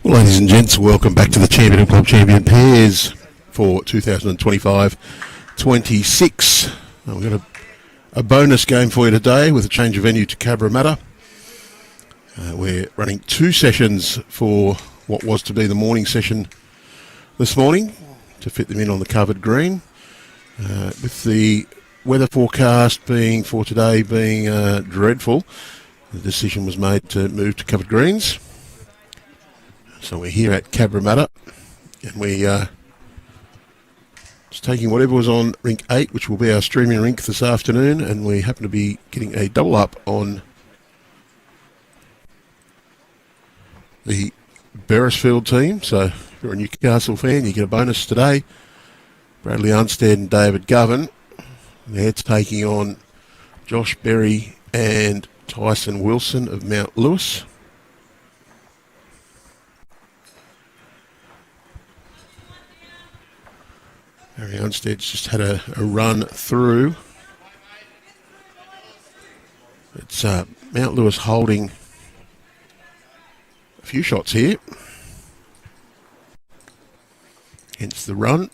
Ladies and gents, welcome back to the Champion and Club Champion pairs for 2025-26. We've got a bonus game for you today with a change of venue to Cabramatta. We're running two sessions for what was to be the morning session this morning to fit them in on the covered green. With the weather forecast for today being dreadful, the decision was made to move to covered greens. So we're here at Cabramatta, and we just taking whatever was on rink 8, which will be our streaming rink this afternoon, and we happen to be getting a double up on the Beresfield team. So if you're a Newcastle fan, you get a bonus today. Bradley Unsted and David Govan. They're taking on Josh Berry and Tyson Wilson of Mount Lewis. Barry Unsted's just had a run through. It's Mount Lewis holding a few shots here. Hence the run.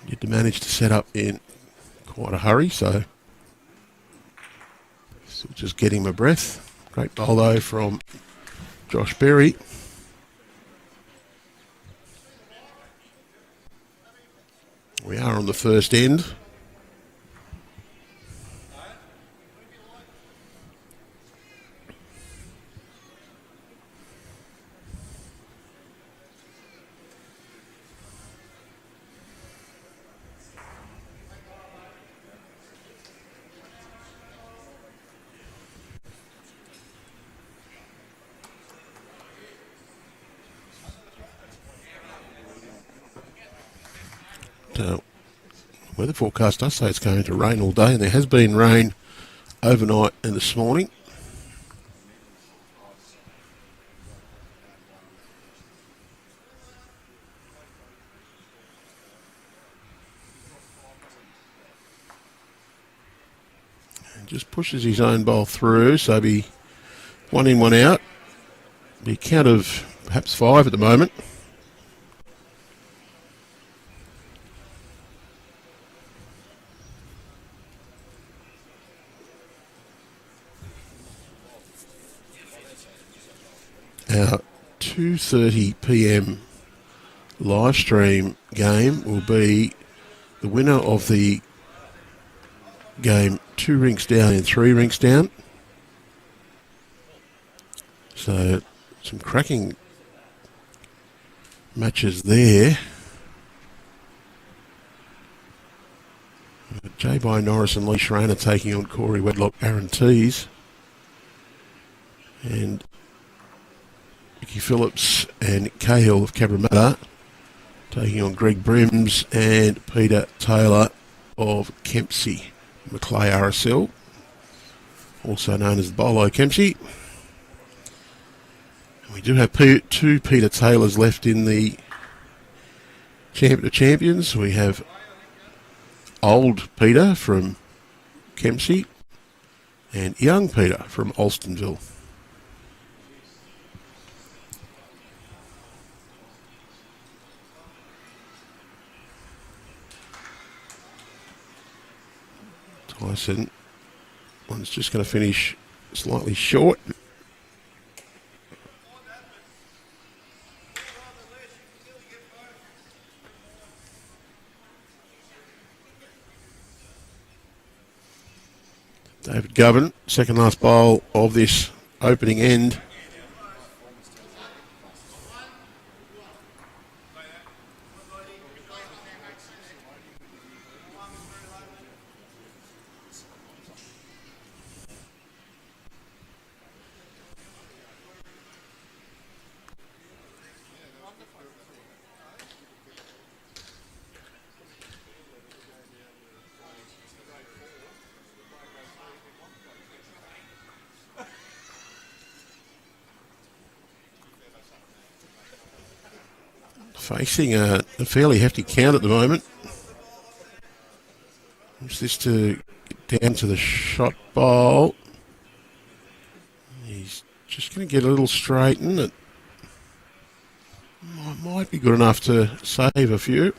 Did to manage to set up in quite a hurry, so still just getting my breath. Great bowl though from Josh Berry. We are on the first end. Weather forecast does say it's going to rain all day, and there has been rain overnight and this morning. And just pushes his own bowl through, so be one in, one out. Be a count of perhaps 5 at the moment. Our 2:30 p.m. live stream game will be the winner of the game 2 rinks down and 3 rinks down. So some cracking matches there. J. By Norris and Lee Schraner taking on Corey Wedlock, Aaron Tees. And Mickey Phillips and Cahill of Cabramatta taking on Greg Brims and Peter Taylor of Kempsey, Macleay RSL, also known as the Bolo Kempsey. We do have 2 Peter Taylors left in the Champion of Champions. We have Old Peter from Kempsey and Young Peter from Alstonville. Tyson, one's just going to finish slightly short. David Govan, second last bowl of this opening end. Facing a fairly hefty count at the moment. Wants this to get down to the shot bowl. He's Just going to get a little straighten. It might be good enough to save a few.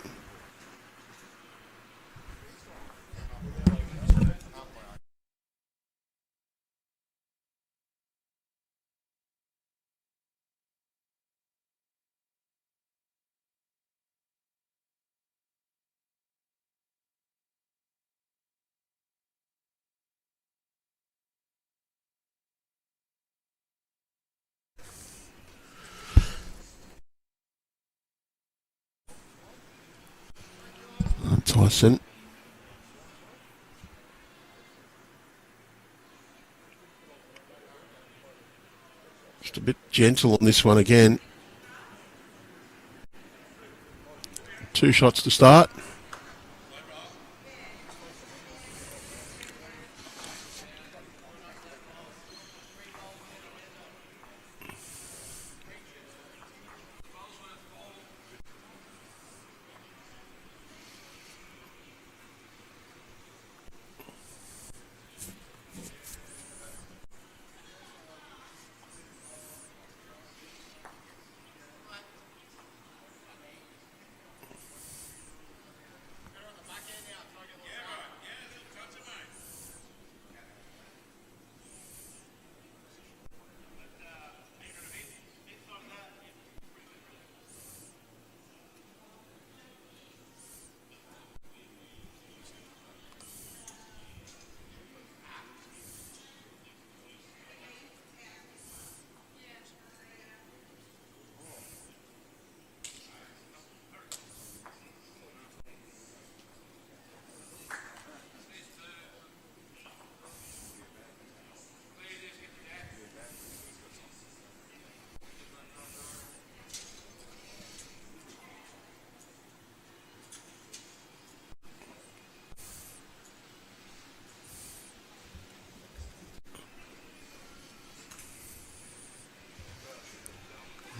Tyson. Just a bit gentle on this one again. 2 shots to start.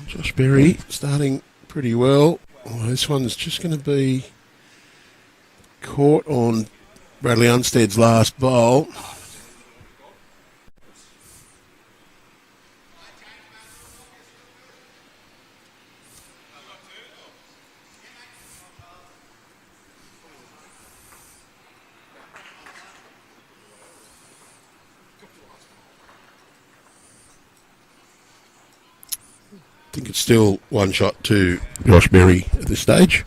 Josh Berry starting pretty well. Oh, this one's just going to be caught on Bradley Unsted's last bowl. I think it's still 1 shot to Josh Berry at this stage.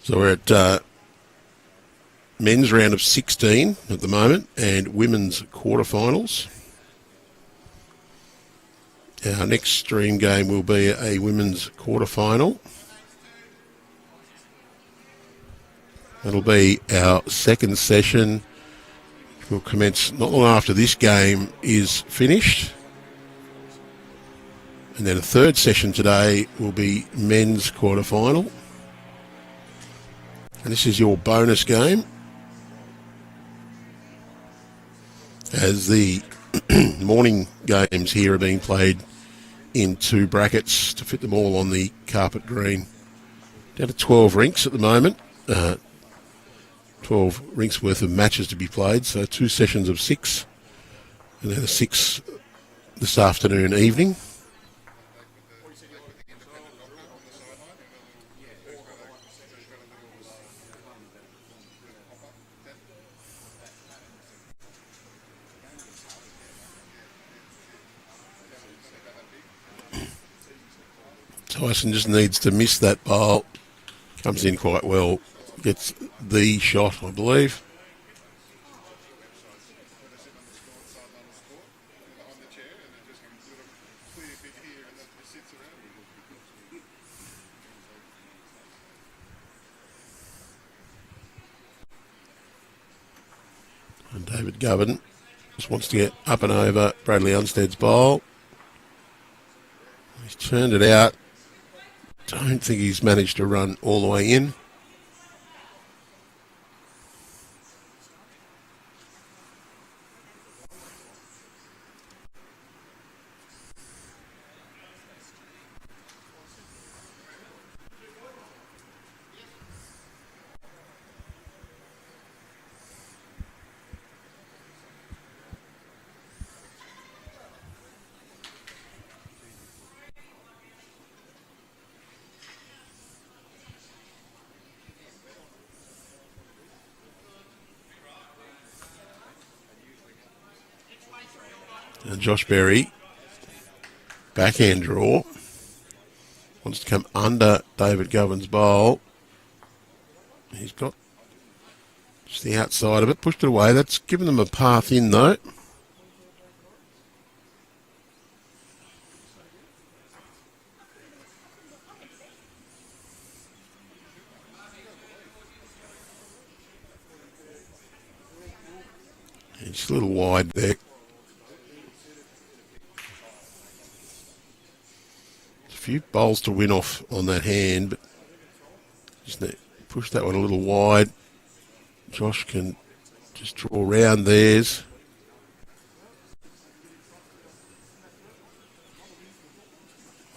So we're at men's round of 16 at the moment and women's quarterfinals. Our next stream game will be a women's quarterfinal. That'll be our second session. We'll commence not long after this game is finished. And then a third session today will be men's quarterfinal. And this is your bonus game. As the morning games here are being played in 2 brackets to fit them all on the carpet green. Down to 12 rinks at the moment. 12 rinks worth of matches to be played, so 2 sessions of 6, and then a 6 this afternoon evening. Tyson just needs to miss that bowl. Comes in quite well. Gets the shot, I believe. And David Govan just wants to get up and over Bradley Unsted's bowl. He's turned it out. Don't think he's managed to run all the way in. And Josh Berry, backhand draw. Wants to come under David Govan's bowl. He's got just the outside of it, pushed it away. That's given them a path in though. It's a little wide there. A few bowls to win off on that hand, but just push that one a little wide. Josh can just draw round theirs.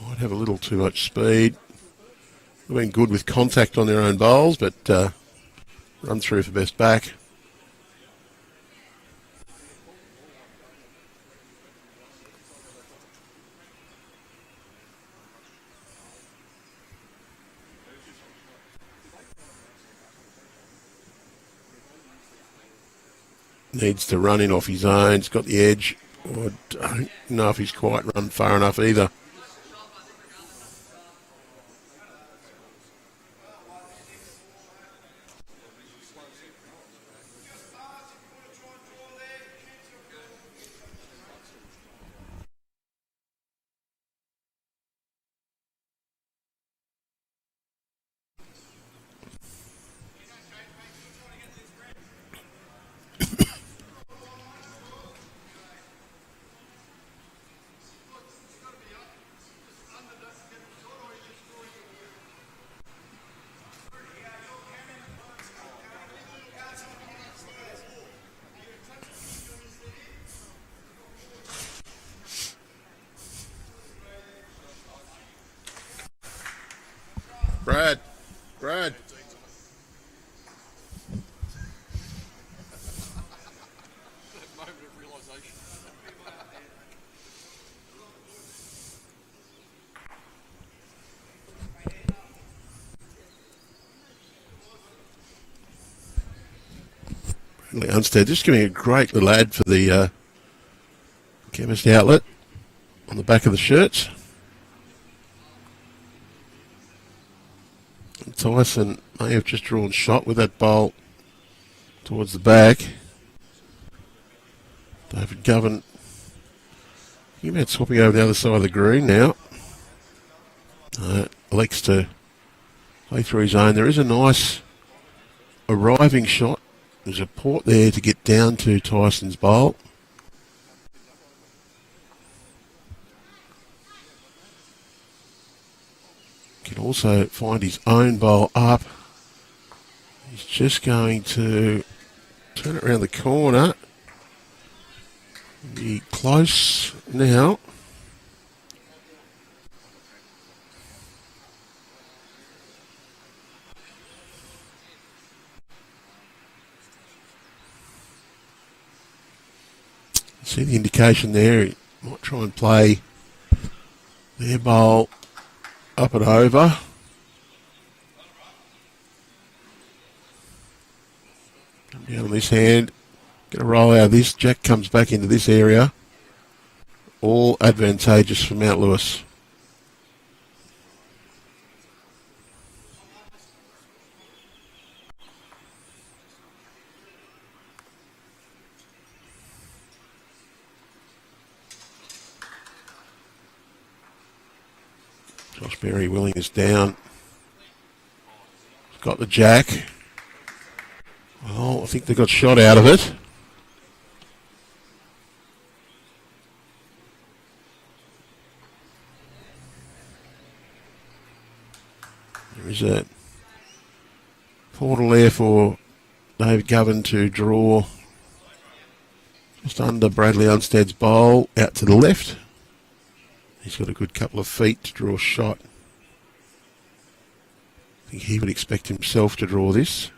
Might have a little too much speed. They've been good with contact on their own bowls, but run through for best back. Needs to run in off his own. He's got the edge. I don't know if he's quite run far enough either. Brad. Unsted just giving a great little ad for the chemist outlet on the back of the shirts. And Tyson may have just drawn shot with that bowl towards the back. David Govan, he about swapping over the other side of the green now. Elects to play through his own. There is a nice arriving shot. There's a port there to get down to Tyson's bowl. Can also find his own bowl up. He's just going to turn it around the corner. Be close now. See the indication there. He might try and play their bowl up and over. Come down on this hand. Going to roll out of this. Jack comes back into this area. All advantageous for Mount Lewis. Josh Berry willing is down. He's got the jack. Well, I think they got shot out of it. There is a portal there for David Govan to draw just under Bradley Unsted's bowl out to the left. He's got a good couple of feet to draw a shot. I think he would expect himself to draw this.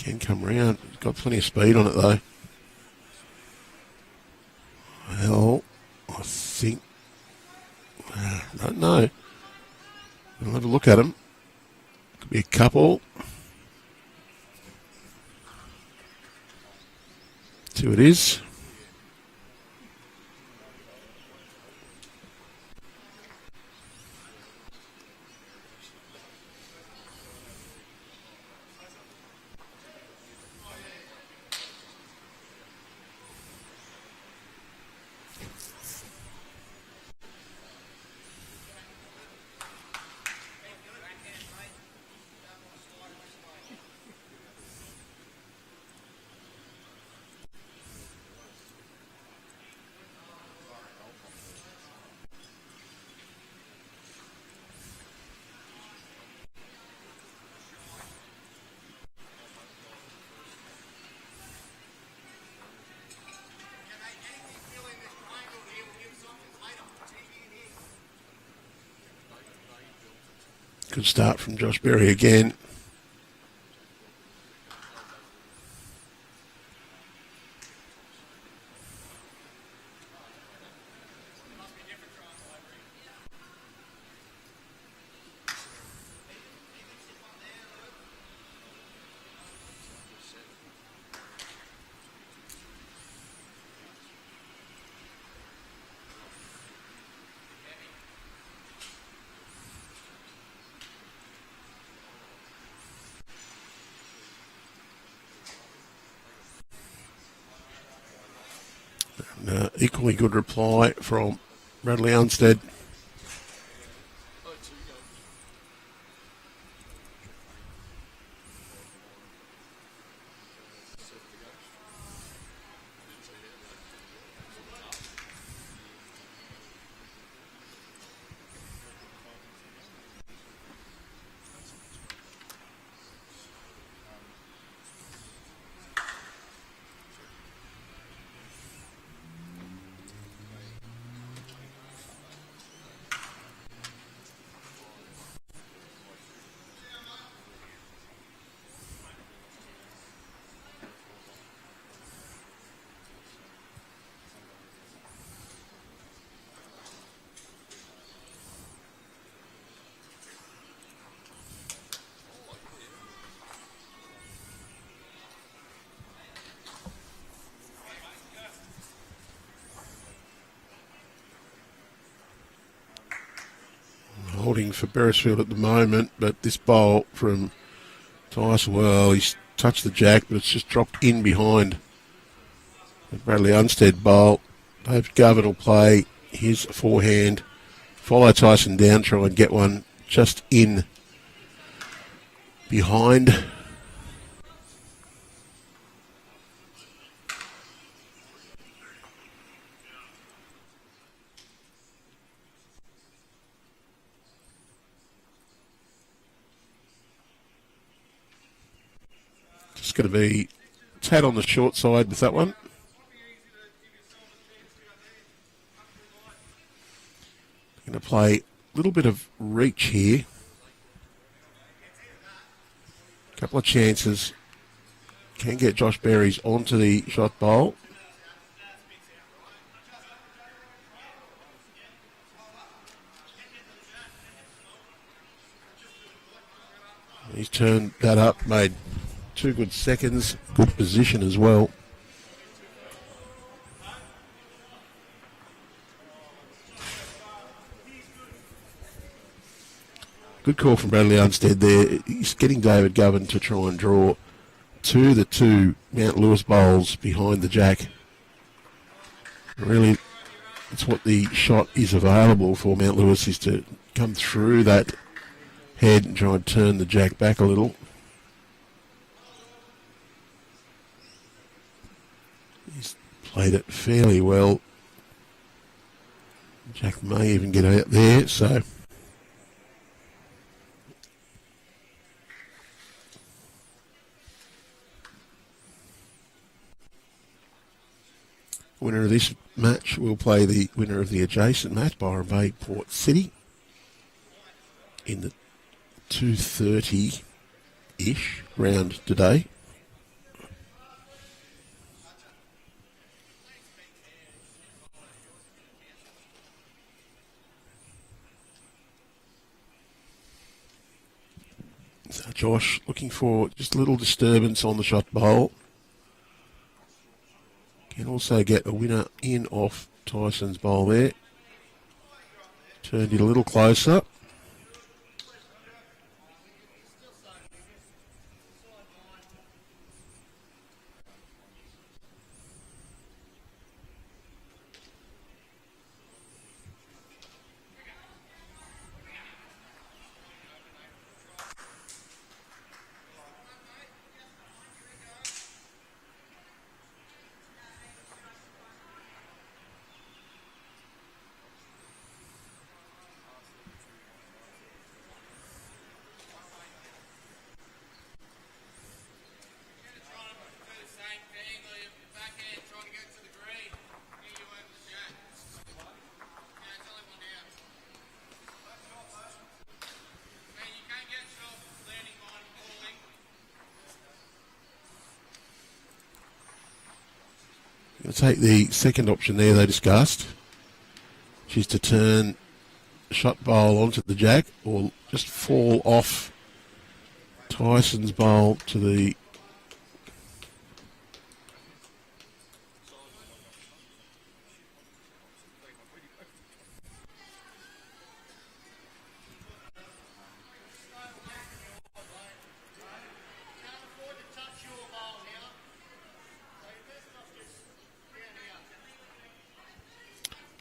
Can come round. Got plenty of speed on it though. Well, I think... I don't know. I'll have a look at them. Could be a couple. Two it is. Good start from Josh Berry again. Equally good reply from Bradley Unsted. Holding for Beresfield at the moment, but this bowl from Tyson, well, he's touched the jack, but it's just dropped in behind the Bradley Unsted bowl. David Govan will play his forehand, follow Tyson down, try and get one just in behind. It's going to be a tad on the short side with that one. Going to play a little bit of reach here. A couple of chances. Can get Josh Berry's onto the shot bowl. He's turned that up, made 2 good seconds, good position as well. Good call from Bradley Unsted there. He's getting David Govan to try and draw to the 2 Mount Lewis bowls behind the jack. Really, that's what the shot is available for Mount Lewis, is to come through that head and try and turn the jack back a little. He's played it fairly well. Jack may even get out there, so winner of this match will play the winner of the adjacent match, Byron Bay Port City, in the 2:30-ish round today. Josh looking for just a little disturbance on the shot bowl. Can also get a winner in off Tyson's bowl there. Turned it a little closer. Going to take the second option there they discussed, which is to turn the shot bowl onto the jack or just fall off Tyson's bowl to the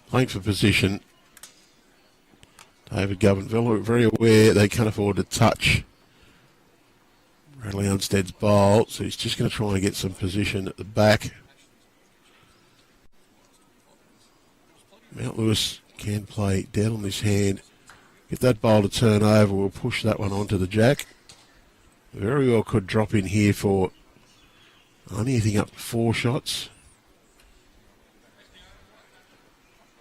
playing for position. David Govan, very aware they can't afford to touch Bradley Unsted's bowl, so he's just going to try and get some position at the back. Mount Lewis can play down on this hand. Get that bowl to turn over, we'll push that one onto the jack. Very well could drop in here for anything up to 4 shots.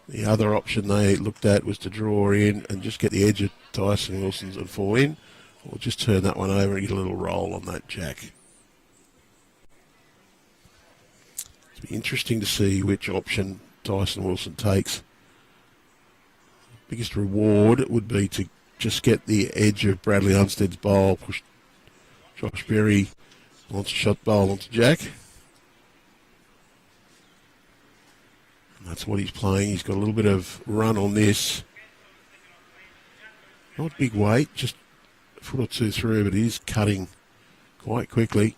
The other option they looked at was to draw in and just get the edge of Tyson Wilson's and fall in, or just turn that one over and get a little roll on that jack. It'll be interesting to see which option Tyson Wilson takes. Biggest reward would be to just get the edge of Bradley Unsted's bowl, push Josh Berry onto shot bowl onto jack. That's what he's playing. He's got a little bit of run on this. Not big weight, just a foot or two through, but he is cutting quite quickly.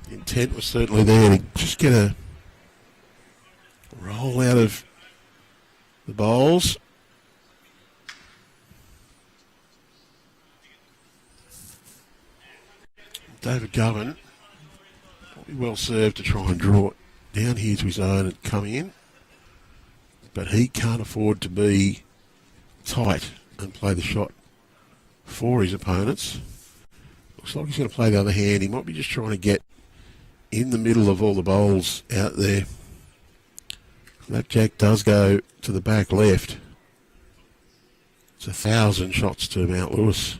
The intent was certainly there to just get a roll out of the bowls. David Govan. Well served to try and draw it down here to his own and come in, but he can't afford to be tight and play the shot for his opponents. Looks like he's going to play the other hand. He might be just trying to get in the middle of all the bowls out there. That jack does go to the back left. It's 1,000 shots to Mount Lewis.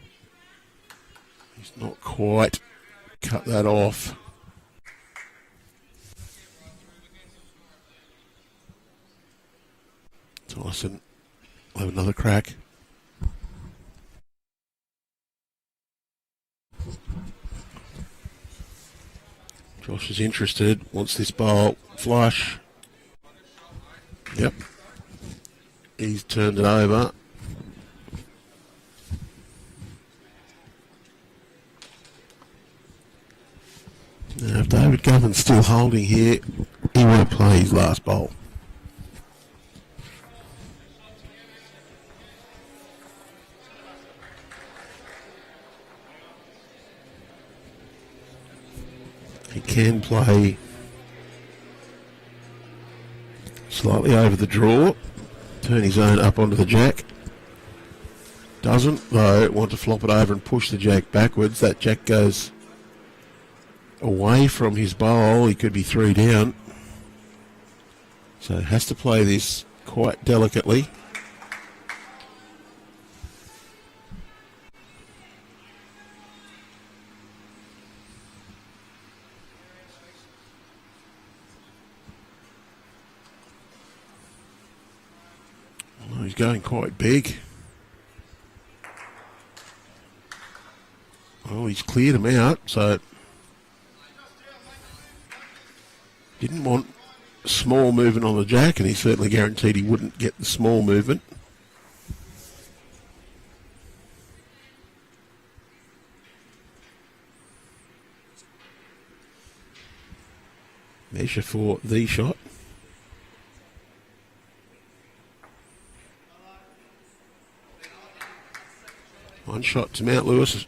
He's not quite cut that off. Tyson will have another crack. Josh is interested, wants this bowl flush. Yep. He's turned it over. Now, if David Govan's still holding here, he won't play his last bowl. He can play slightly over the draw, turn his own up onto the jack. Doesn't, though, want to flop it over and push the jack backwards. That jack goes away from his bowl. He could be 3 down. So has to play this quite delicately. Well, he's going quite big. he's cleared him out, so didn't want small movement on the jack, and he certainly guaranteed he wouldn't get the small movement. Measure for the shot. One shot to Mount Lewis.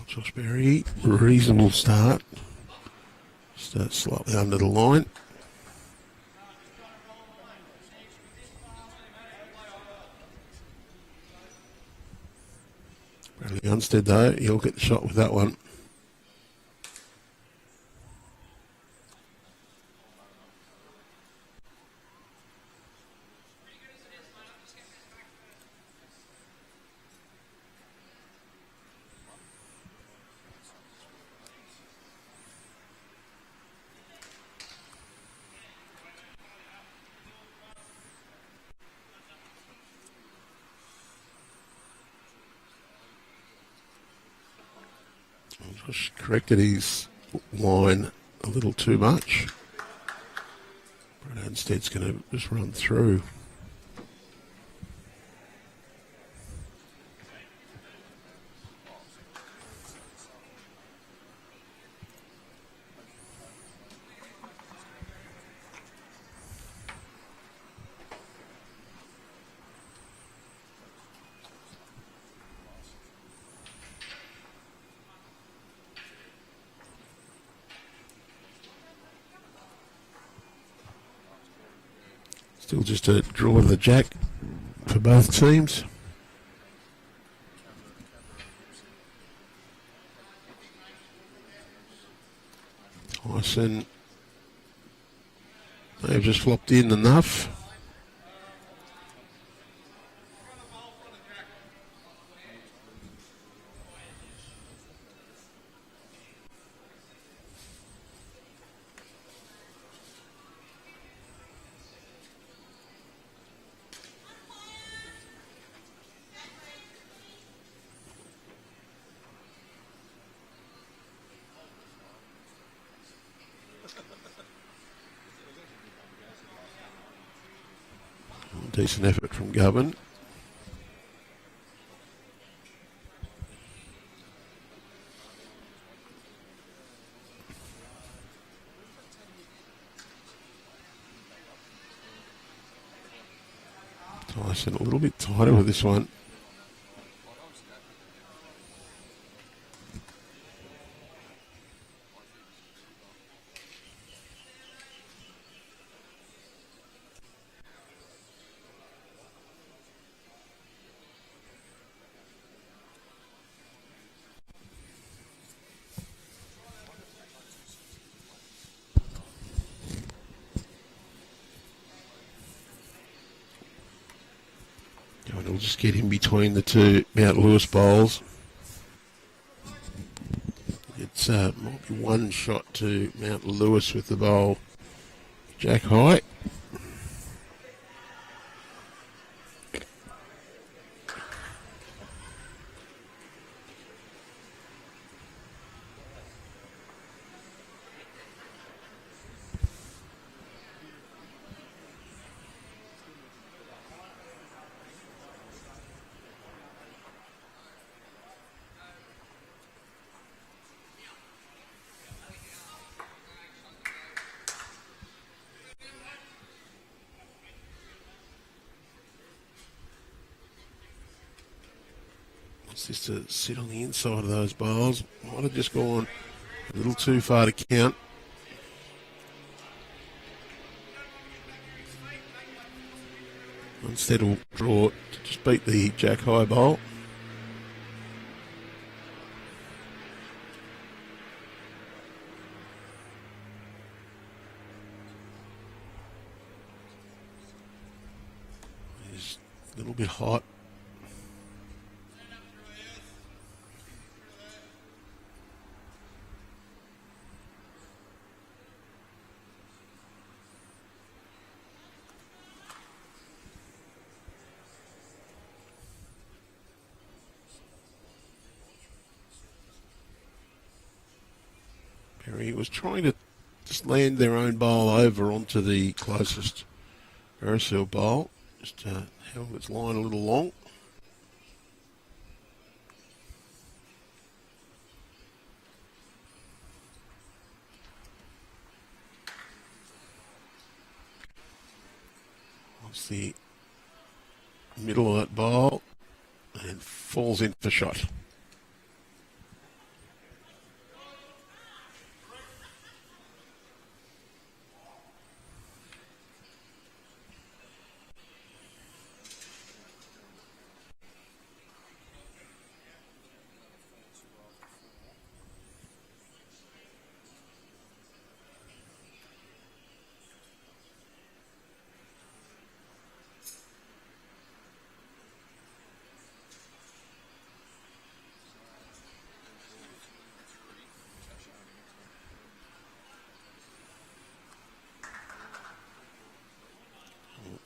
Josh Berry, reasonable start. Start slightly under the line. Bradley Unsted though, he'll get the shot with that one. Josh corrected his line a little too much. Brad Unsted's going to just run through. Still just a draw to the jack for both teams. Tyson, they've just flopped in enough. Decent effort from Govan. Tyson a little bit tighter with this one. We'll just get in between the two Mount Lewis bowls. It's might be one shot to Mount Lewis with the bowl. Jack high. Wants this to sit on the inside of those bowls. Might have just gone a little too far to count. Unsted will draw to just beat the Jack High bowl. He's a little bit hot. Perry was trying to just land their own bowl over onto the closest Beresfield bowl. Just held its line a little long. Wants the middle of that bowl and falls in for shot.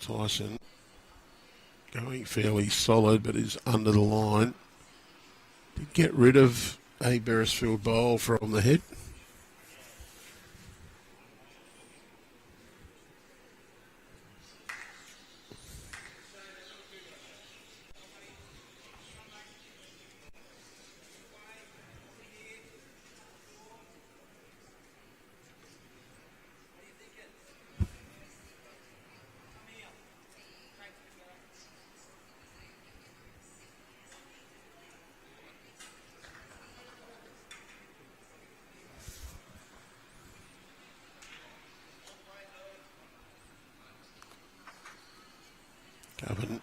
Tyson going fairly solid, but is under the line. Did get rid of a Beresfield bowl from the head. Govan.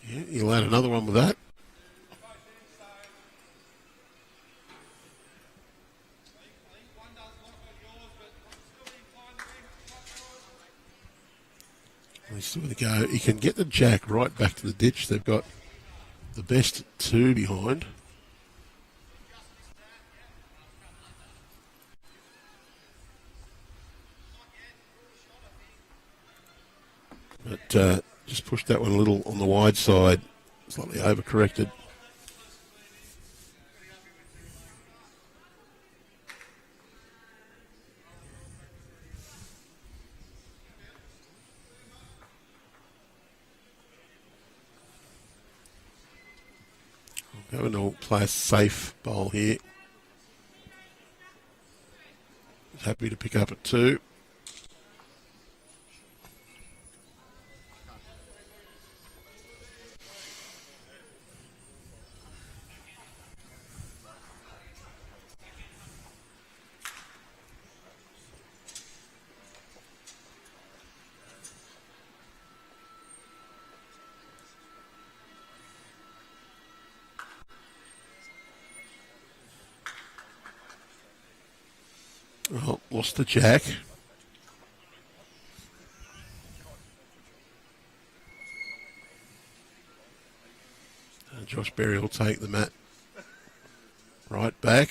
Yeah, you'll add another one with that. He's still going to go. He can get the jack right back to the ditch. They've got the best two behind. But just pushed that one a little on the wide side. Slightly overcorrected. Govan will play a safe bowl here. Happy to pick up at 2. Well, lost the jack. And Josh Berry will take the mat right back.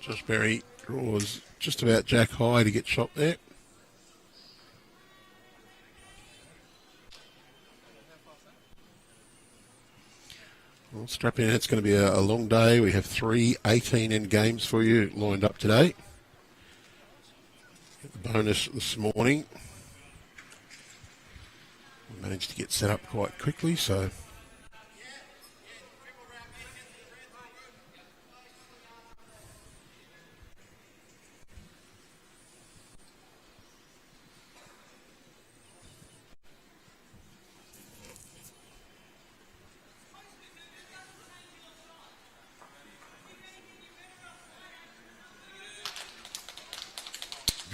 Josh Berry draws just about jack high to get shot there. Well, strap in, it's going to be a long day. We have 3 18-end games for you lined up today. The bonus this morning. We managed to get set up quite quickly, so...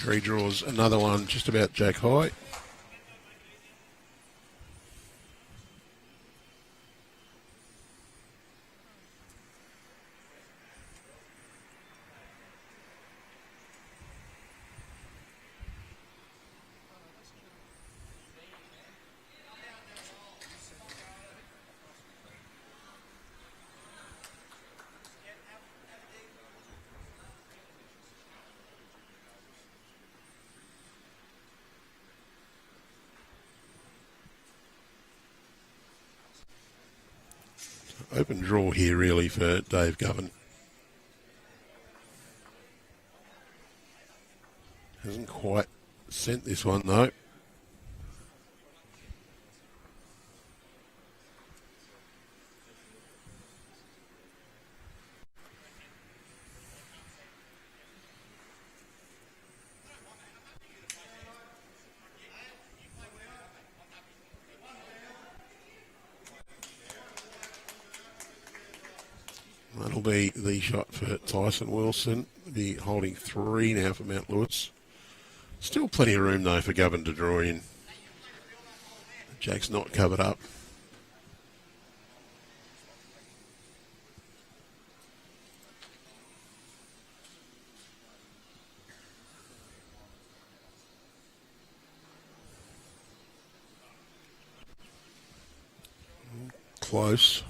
Berry draws another one just about jack high. Open draw here really for Dave Govan. Hasn't quite sent this one though. That'll be the shot for Tyson Wilson. Be holding 3 now for Mount Lewis. Still plenty of room though for Govan to draw in. Jack's not covered up. Close.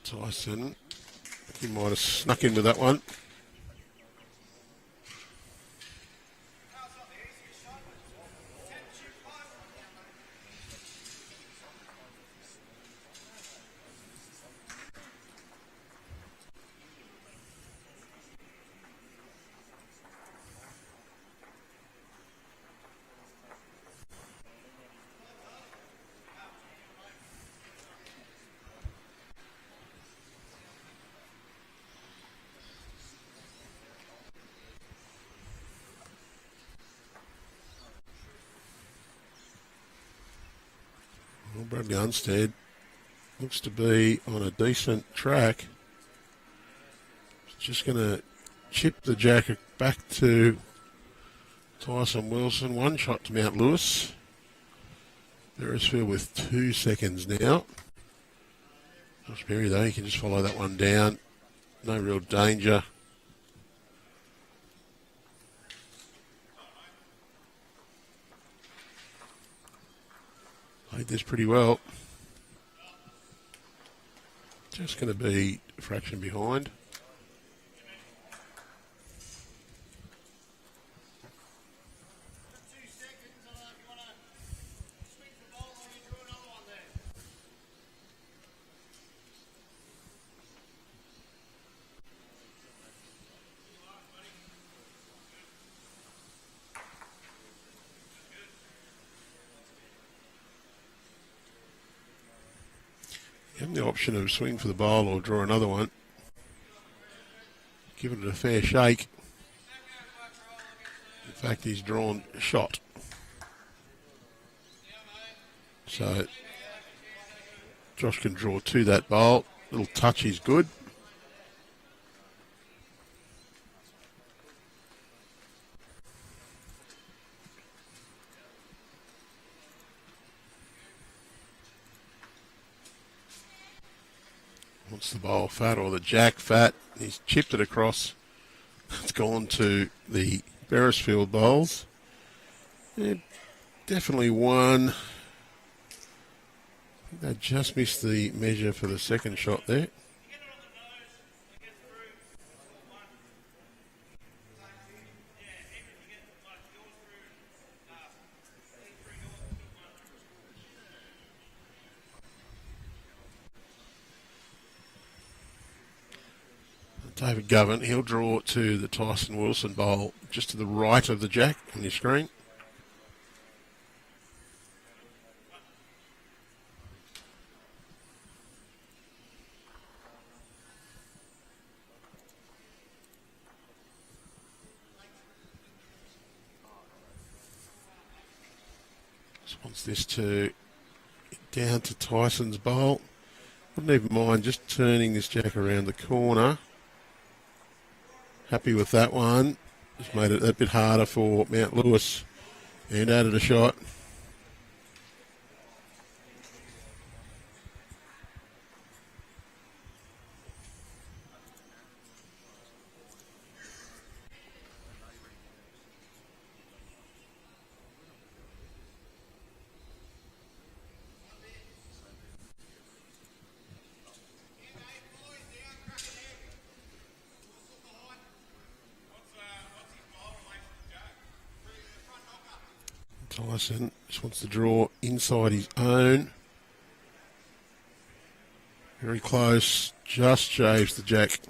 Tyson, he might have snuck in with that one. Well, Bradley Unsted looks to be on a decent track. Just going to chip the jacket back to Tyson Wilson. 1 shot to Mount Lewis. Beresfield with 2 seconds now. Josh Berry though, he can just follow that one down. No real danger. Played this pretty well. Just going to be a fraction behind. You have the option of swing for the bowl or draw another one. Give it a fair shake. In fact, he's drawn a shot. So Josh can draw to that bowl. Little touch is good. Wants the bowl fat or the jack fat. He's chipped it across. It's gone to the Beresfield bowls. Yeah, definitely won. I think they just missed the measure for the second shot there. David Govan, he'll draw to the Tyson Wilson bowl just to the right of the jack on your screen. Just wants this to get down to Tyson's bowl. Wouldn't even mind just turning this jack around the corner. Happy with that one. Just made it a bit harder for Mount Lewis and added a shot. Tyson just wants to draw inside his own. Very close, just shaves the jack.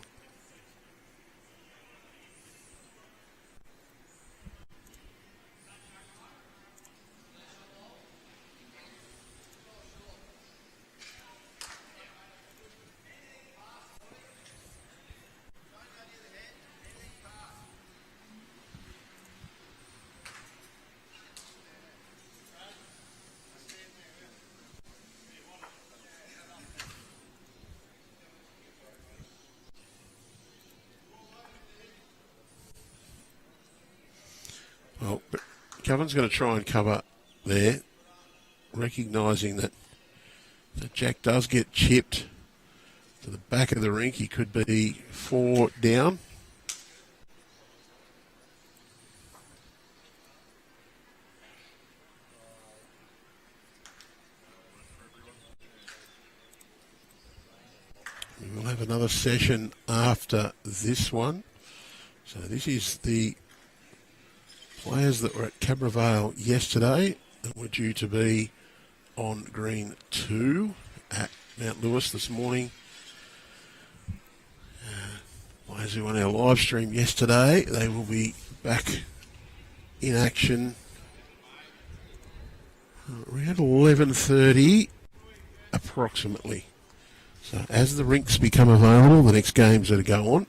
Well, but Govan's going to try and cover there, recognising that the jack does get chipped to the back of the rink. He could be 4 down. We will have another session after this one. So this is the players that were at Cabra Vale yesterday and were due to be on green 2 at Mount Lewis this morning. Players who won our live stream yesterday, they will be back in action around 11:30 approximately. So as the rinks become available, the next games that go on.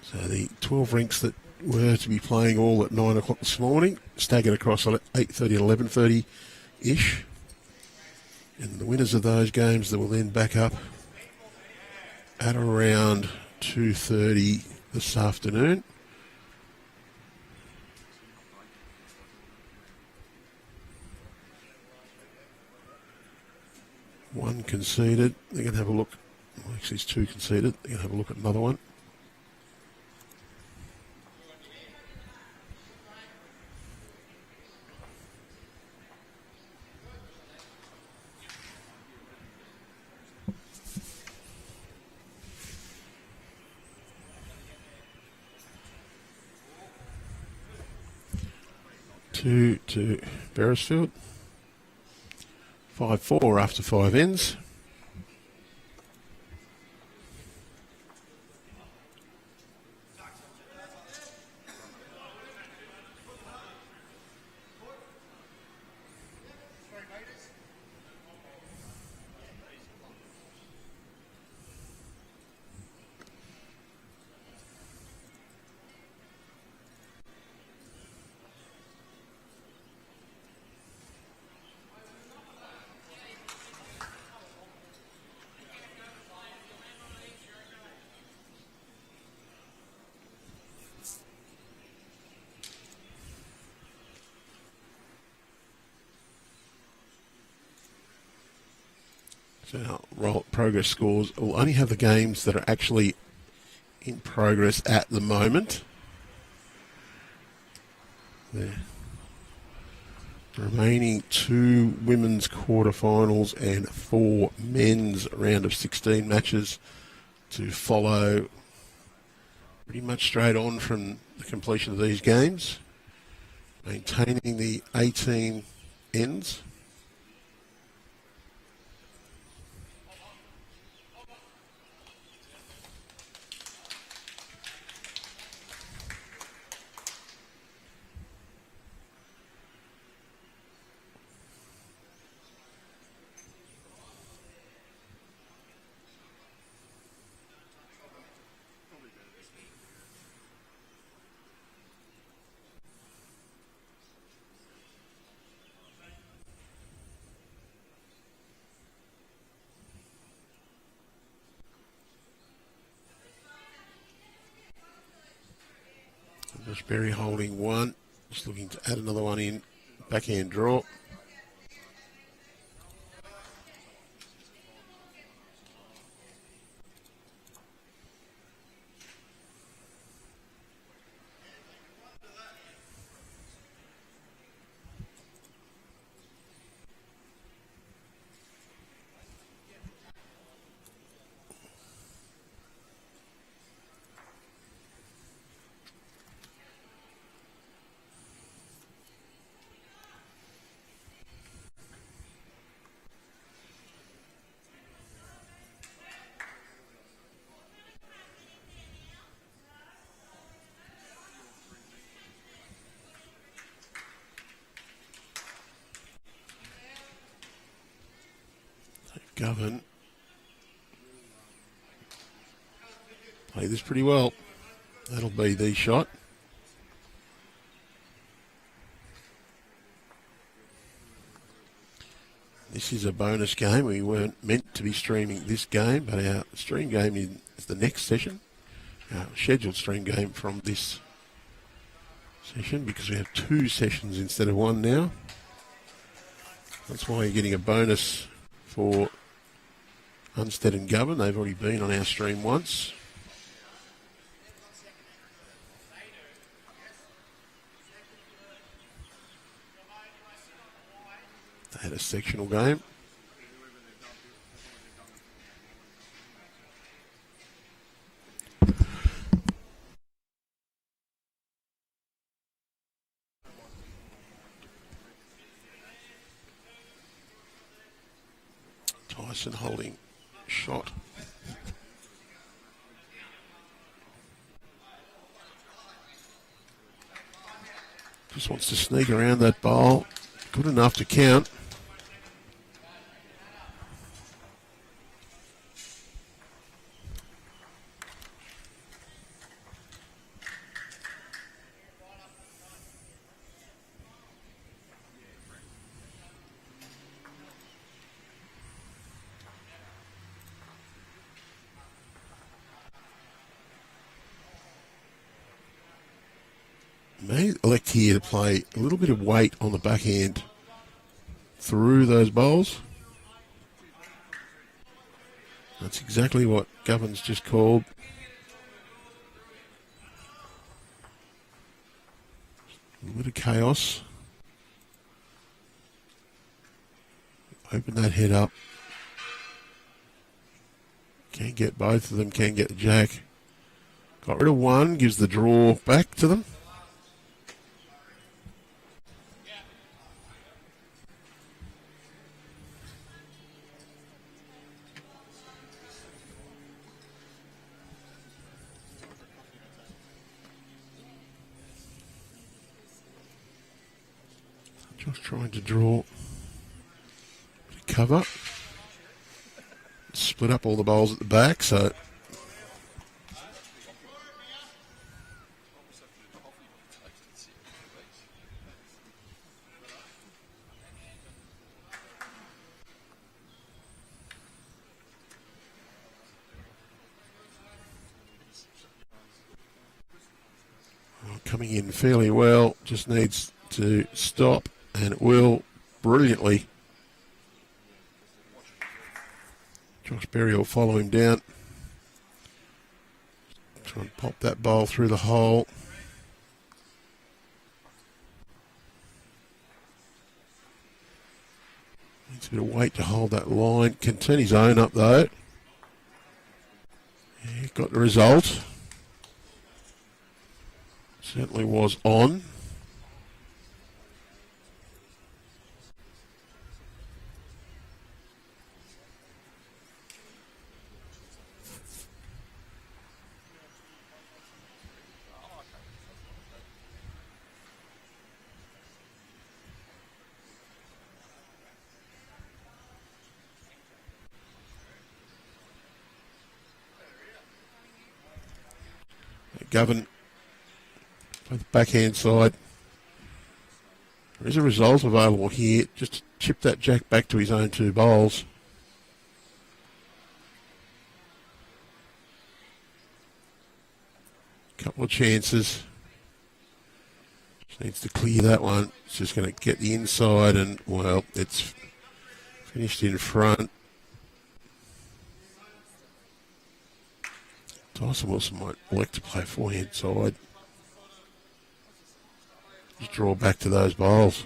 So the 12 rinks that were to be playing all at 9 o'clock this morning, staggered across at 8:30 and 11:30-ish. And the winners of those games that will then back up at around 2:30 this afternoon. One conceded. They're going to have a look. Well, actually, it's 2 conceded. They're going to have a look at another one. To Beresfield. 5-4 after 5 ends. So our progress scores will only have the games that are actually in progress at the moment. There. Remaining 2 women's quarterfinals and 4 men's round of 16 matches to follow pretty much straight on from the completion of these games. Maintaining the 18 ends. Bushberry holding 1, just looking to add another one in, backhand draw. Govan play this pretty well. That'll be the shot. This is a bonus game. We weren't meant to be streaming this game, but our stream game is the next session. Our scheduled stream game from this session, because we have 2 sessions instead of 1 now. That's why you're getting a bonus for Unsted and Govan. They've already been on our stream once. They had a sectional game. Tyson holding shot. Just wants to sneak around that bowl. Good enough to count. May elect here to play a little bit of weight on the backhand through those bowls. That's exactly what Govan's just called. A little bit of chaos. Open that head up. Can get both of them, can get the jack. Got rid of one, gives the draw back to them. Just trying to draw cover. Split up all the bowls at the back, so coming in fairly well, just needs to stop, and it will brilliantly. Josh Berry will follow him down. Try and pop that bowl through the hole. Needs a bit of weight to hold that line. Can turn his own up though. Yeah, got the result. Certainly was on. Govan, play the backhand side. There is a result available here. Just chip that jack back to his own 2 bowls. Couple of chances. Just needs to clear that one. It's just going to get the inside and, well, it's finished in front. Tyson Wilson might elect to play forehand side. Just draw back to those bowls.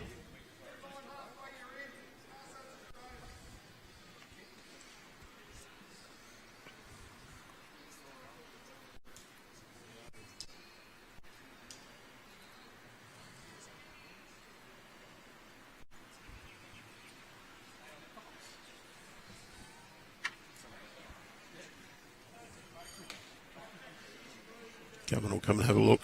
Govan will come and have a look.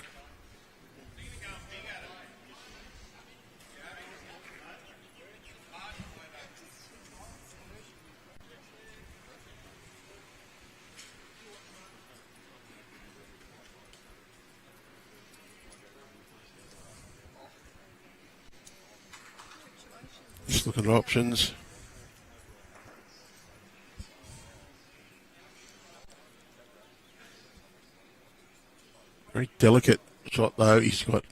Just looking at options. Very delicate shot though. He's got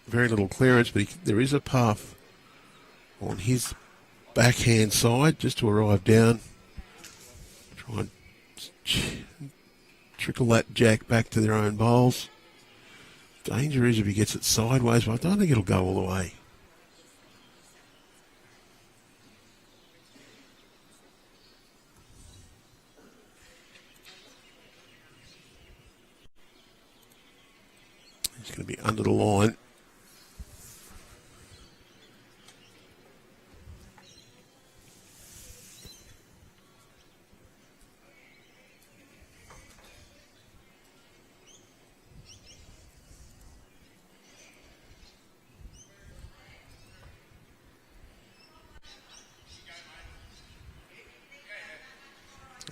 very little clearance, but there is a path on his backhand side just to arrive down. Try and trickle that jack back to their own bowls. Danger is if he gets it sideways, but I don't think it'll go all the way. He's going to be under the line.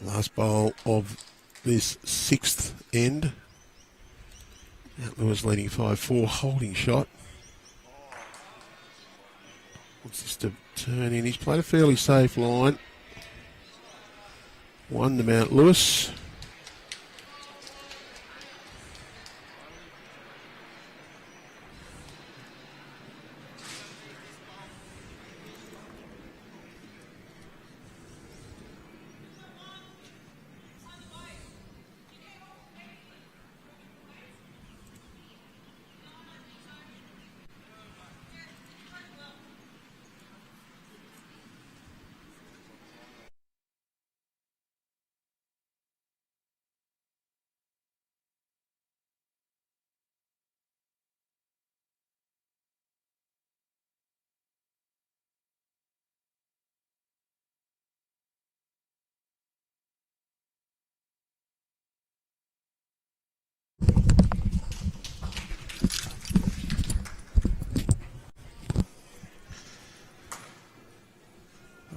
Last bowl of this 6th end. Mount Lewis leading 5-4, holding shot. Wants this to turn in. He's played a fairly safe line. 1 to Mount Lewis.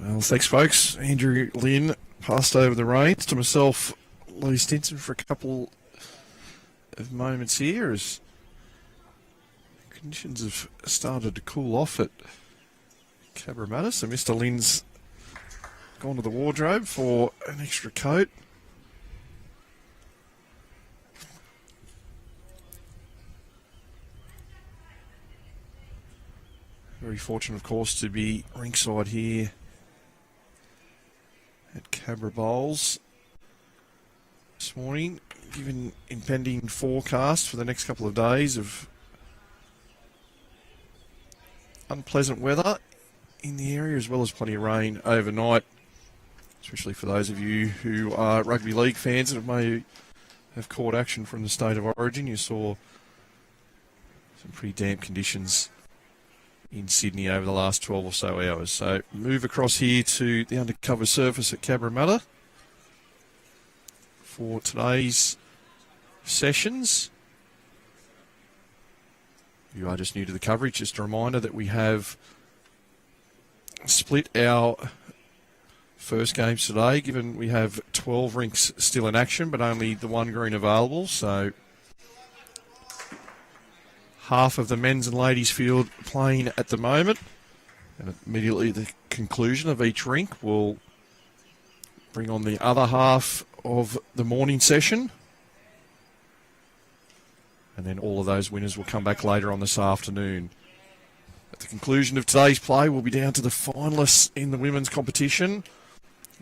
Well, thanks, folks. Andrew Lynn passed over the reins to myself, Lee Stinson, for a couple of moments here as conditions have started to cool off at Cabramatta. So Mr. Lynn's gone to the wardrobe for an extra coat. Very fortunate, of course, to be ringside here at Cabra Bowls this morning, given impending forecast for the next couple of days of unpleasant weather in the area, as well as plenty of rain overnight, especially for those of you who are rugby league fans and may have caught action from the state of origin. You saw some pretty damp conditions in Sydney over the last 12 or so hours. So move across here to the undercover surface at Cabramatta for today's sessions. If you are just new to the coverage, just a reminder that we have split our first games today, given we have 12 rinks still in action, but only the one green available. So half of the men's and ladies field playing at the moment, and immediately at the conclusion of each rink we'll bring on the other half of the morning session, and then all of those winners will come back later on this afternoon. At the conclusion of today's play, we'll be down to the finalists in the women's competition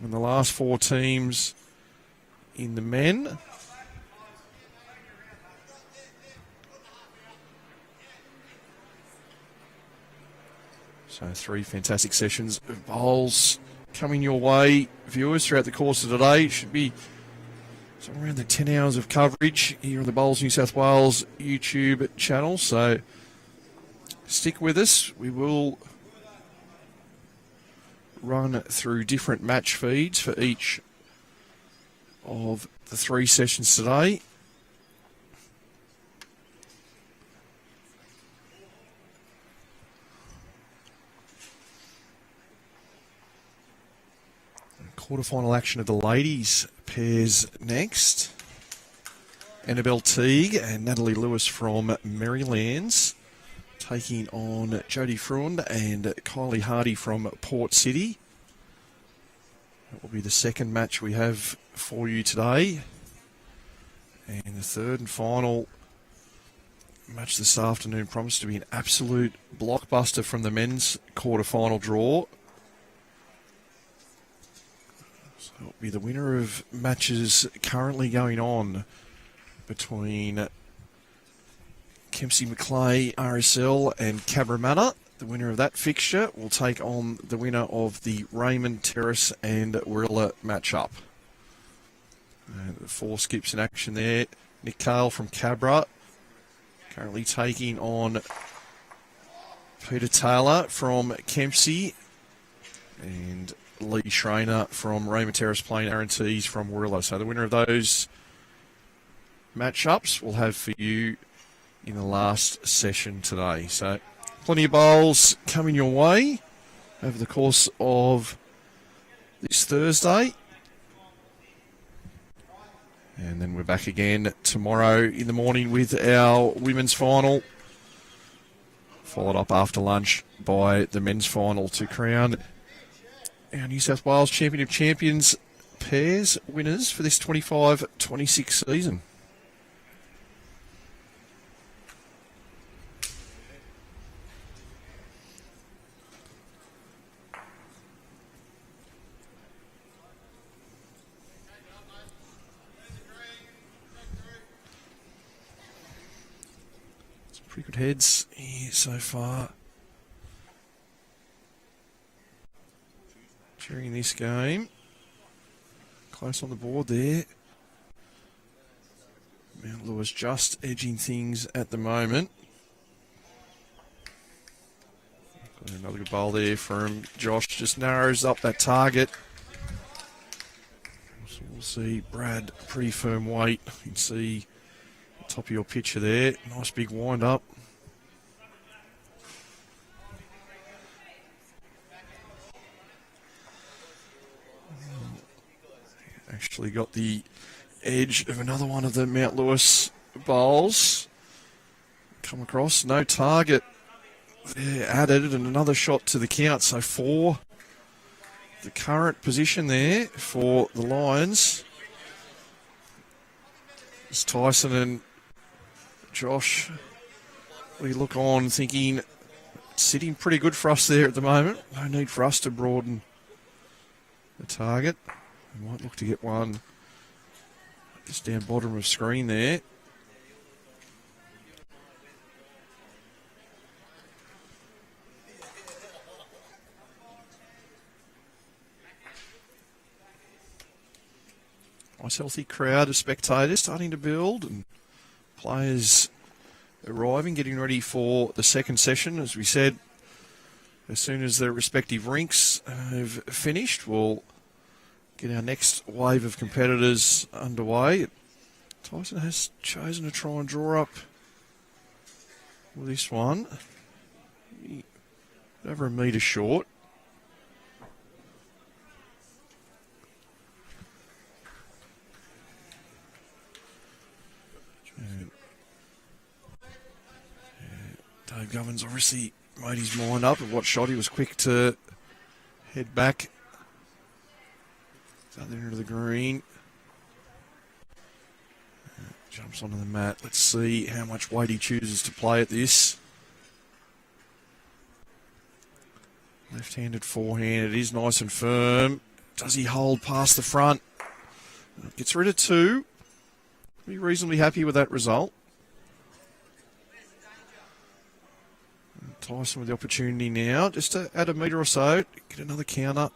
and the last four teams in the men. So three fantastic sessions of bowls coming your way, viewers, throughout the course of today. It should be somewhere around the 10 hours of coverage here on the Bowls New South Wales YouTube channel. So stick with us. We will run through different match feeds for each of the three sessions today. Quarterfinal action of the ladies pairs next. Annabelle Teague and Natalie Lewis from Merrylands taking on Jodie Freund and Kylie Hardy from Port City. That will be the second match we have for you today. And the third and final match this afternoon promised to be an absolute blockbuster from the men's quarterfinal draw. So it'll be the winner of matches currently going on between Kempsey Macleay RSL and Cabramatta. The winner of that fixture will take on the winner of the Raymond Terrace and Warilla matchup. And the four skips in action there. Nick Cale from Cabra currently taking on Peter Taylor from Kempsey, and Lee Schreiner from Raymond Terrace playing Aaron Tees from Warilla. So the winner of those matchups we'll have for you in the last session today. So plenty of bowls coming your way over the course of this Thursday. And then we're back again tomorrow in the morning with our women's final, followed up after lunch by the men's final to crown our New South Wales Champion of Champions pairs winners for this 25-26 season. Some pretty good heads here so far during this game. Close on the board there. Mount Lewis just edging things at the moment. Got another good bowl there from Josh. Just narrows up that target. So we'll see Brad, pretty firm weight. You can see the top of your picture there. Nice big wind up. Actually got the edge of another one of the Mount Lewis bowls. Come across, no target there added, and another shot to the count. So 4, the current position there for the Lions. It's Tyson and Josh. We look on thinking, sitting pretty good for us there at the moment. No need for us to broaden the target. We might look to get one just down bottom of screen there. Nice healthy crowd of spectators starting to build, and players arriving, getting ready for the second session. As we said, as soon as their respective rinks have finished, we'll get our next wave of competitors underway. Tyson has chosen to try and draw up with this one. Over a metre short. Dave Govan's obviously made his mind up of what shot. He was quick to head back to the other end of the green. Jumps onto the mat. Let's see how much weight he chooses to play at this. Left-handed forehand. It is nice and firm. Does he hold past the front? Gets rid of two. Be reasonably happy with that result. Tyson with the opportunity now just to add a metre or so, get another counter.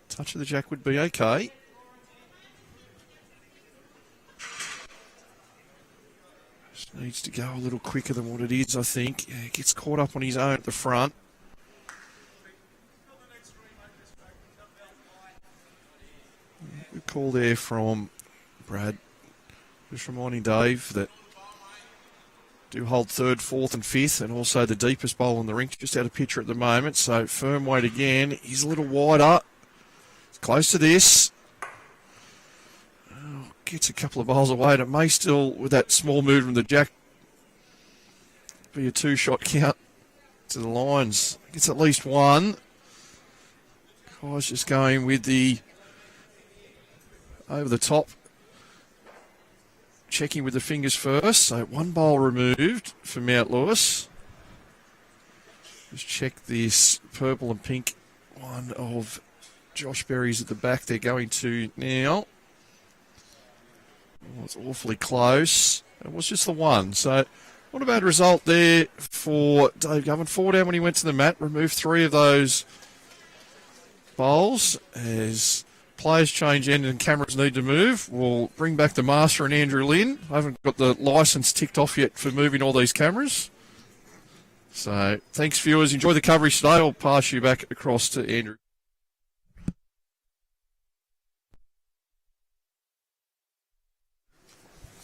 Touch of the jack would be okay. Just needs to go a little quicker than what it is, I think. Yeah, gets caught up on his own at the front. Good call there from Brad. Just reminding Dave that do hold third, fourth and fifth, and also the deepest bowl in the rink, just out of picture at the moment. So firm weight again. He's a little wider. Close to this. Oh, gets a couple of bowls away, and it may still, with that small move from the jack, be a two-shot count to the lines. Gets at least one. Guy's just going with the over the top. Checking with the fingers first. So one bowl removed for Mount Lewis. Just check this purple and pink one of Josh Berry's at the back. They're going to now. Oh, it's awfully close. It was just the one. So not a bad result there for Dave Govan. 4 down when he went to the mat. Removed 3 of those bowls as players change end and cameras need to move. We'll bring back the master and Andrew Lynn. I haven't got the licence ticked off yet for moving all these cameras. So thanks, viewers. Enjoy the coverage today. I'll pass you back across to Andrew.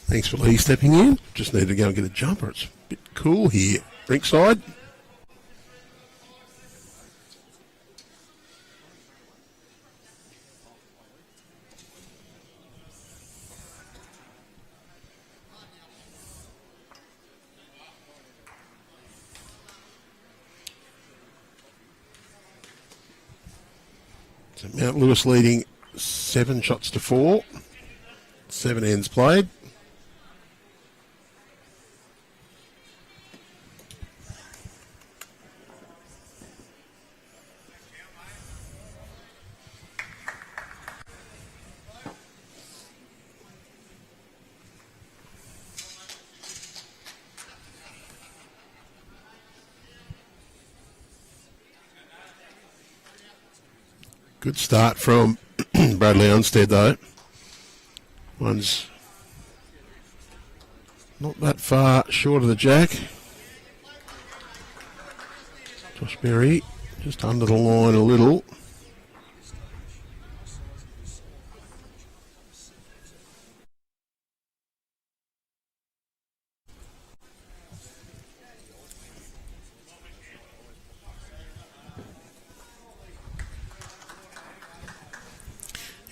Thanks for Lee stepping in. Just need to go and get a jumper. It's a bit cool here. Rinkside. So Mount Lewis leading 7 shots to 4. 7 ends played. Good start from Bradley Unsted, though. One's not that far short of the jack. Josh Berry just under the line a little.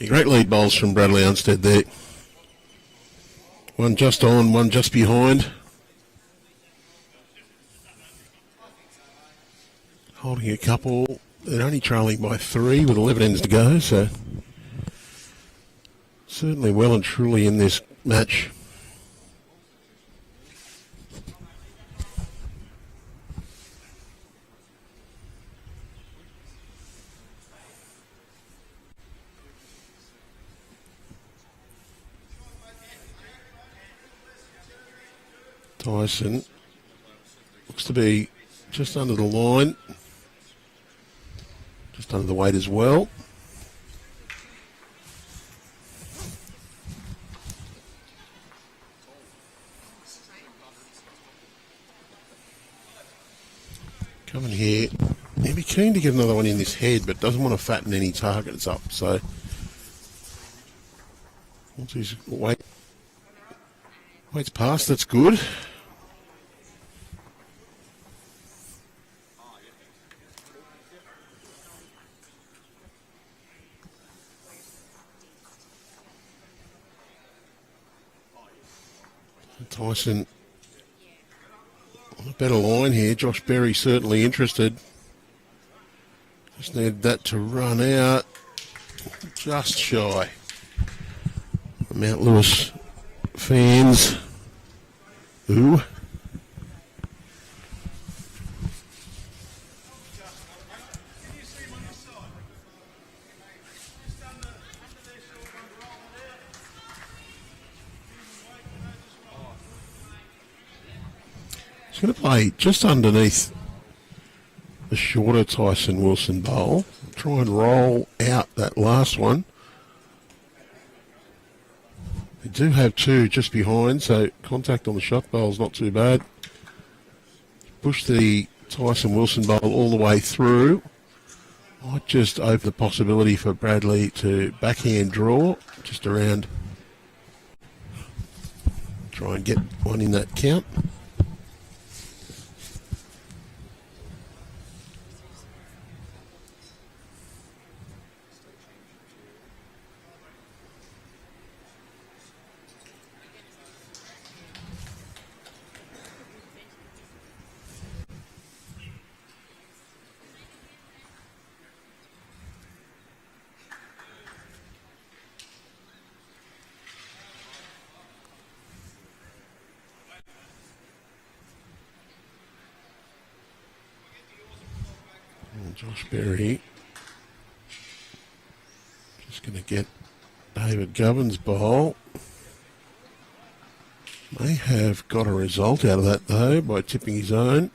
Great lead bowls from Bradley Unsted there. One just on, one just behind. Holding a couple. They're only trailing by 3 with 11 ends to go, so certainly well and truly in this match. Tyson looks to be just under the line, just under the weight as well. Coming here, he'd be keen to get another one in this head, but doesn't want to fatten any targets up. So once his weight's passed, that's good. Tyson on a better line here. Josh Berry certainly interested. Just need that to run out. Just shy. Mount Lewis fans. Ooh. He's going to play just underneath the shorter Tyson Wilson bowl. Try and roll out that last one. They do have two just behind, so contact on the shot bowl is not too bad. Push the Tyson Wilson bowl all the way through. Might just open the possibility for Bradley to backhand draw just around. Try and get one in that count. Josh Berry just going to get David Govan's bowl. May have got a result out of that though by tipping his own.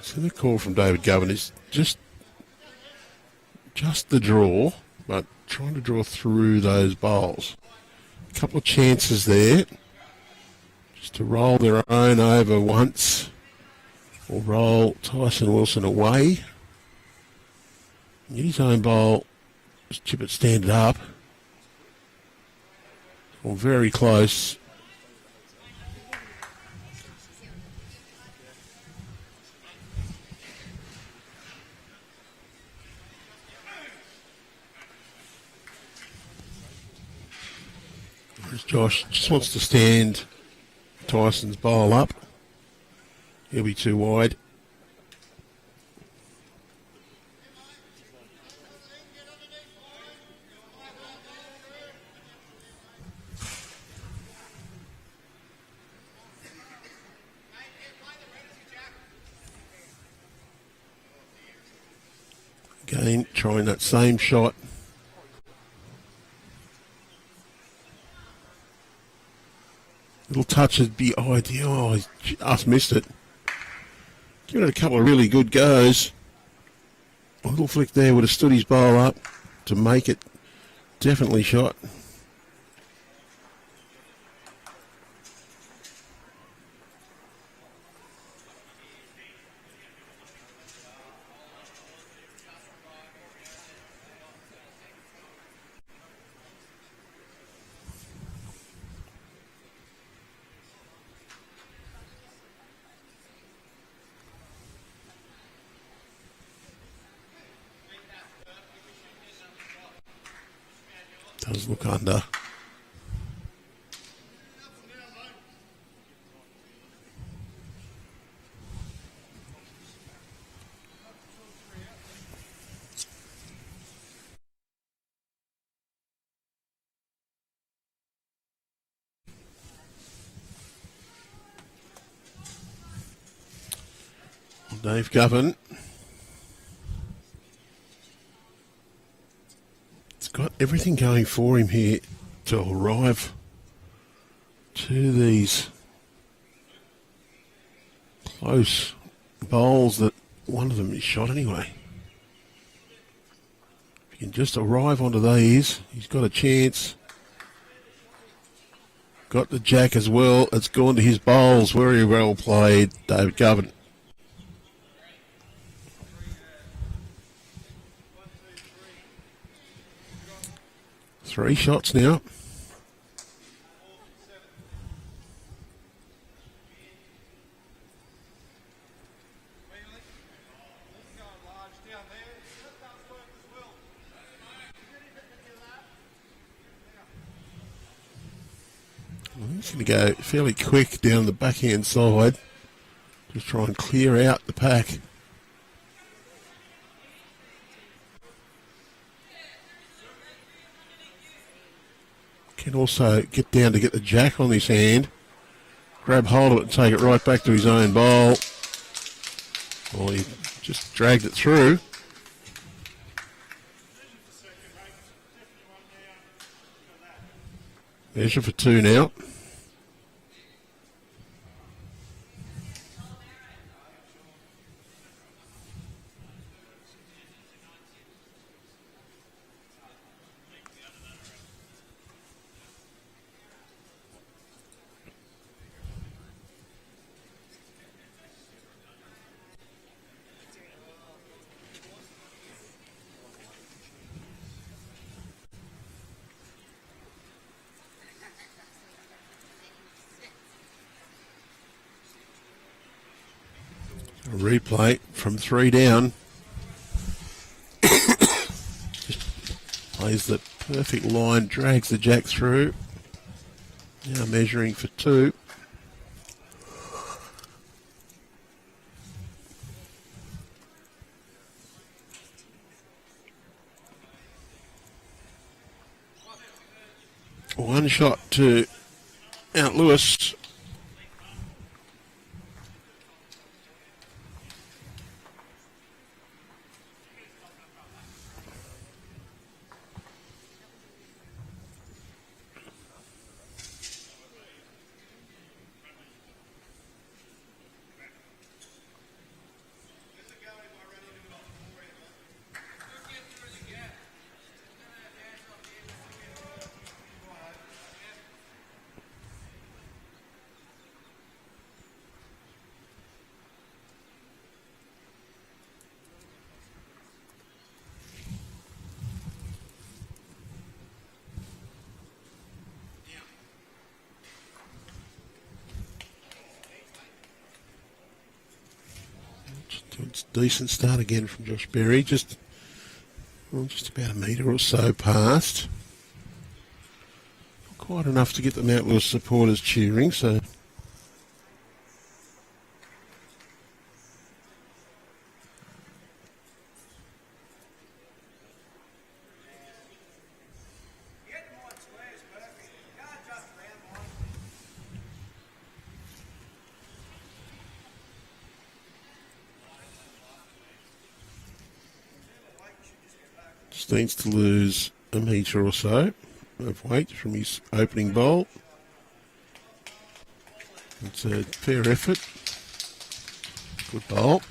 So the call from David Govan is just the draw, but trying to draw through those bowls. A couple of chances there, just to roll their own over once, or roll Tyson Wilson away. Get his own bowl, just chip it standard up. Or very close. Josh just wants to stand Tyson's bowl up. He'll be too wide. Again, trying that same shot. Little touch would be ideal. Oh, he's just missed it. Given it a couple of really good goes. A little flick there would have stood his bowl up to make it definitely shot. Does look under. Dave Govan. It's got everything going for him here to arrive to these close bowls that one of them is shot anyway. If he can just arrive onto these, he's got a chance. Got the jack as well. It's gone to his bowls. Very well played, David Govan. Three shots now. He's going to go fairly quick down the backhand side. Just try and clear out the pack. Can also get down to get the jack on his hand. Grab hold of it and take it right back to his own bowl. Well, he just dragged it through. Measure for two now. A replay from three down. Just plays the perfect line, drags the jack through. Now measuring for two. One shot to out Lewis. It's a decent start again from Josh Berry, just about a metre or so past. Not quite enough to get the Mount Lewis supporters cheering, so just needs to lose a metre or so of weight from his opening bowl. It's a fair effort. Good bowl.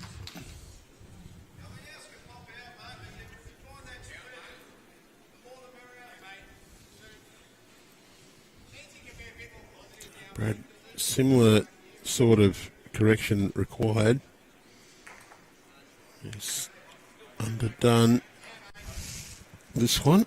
Brad, similar sort of correction required. He's underdone this one.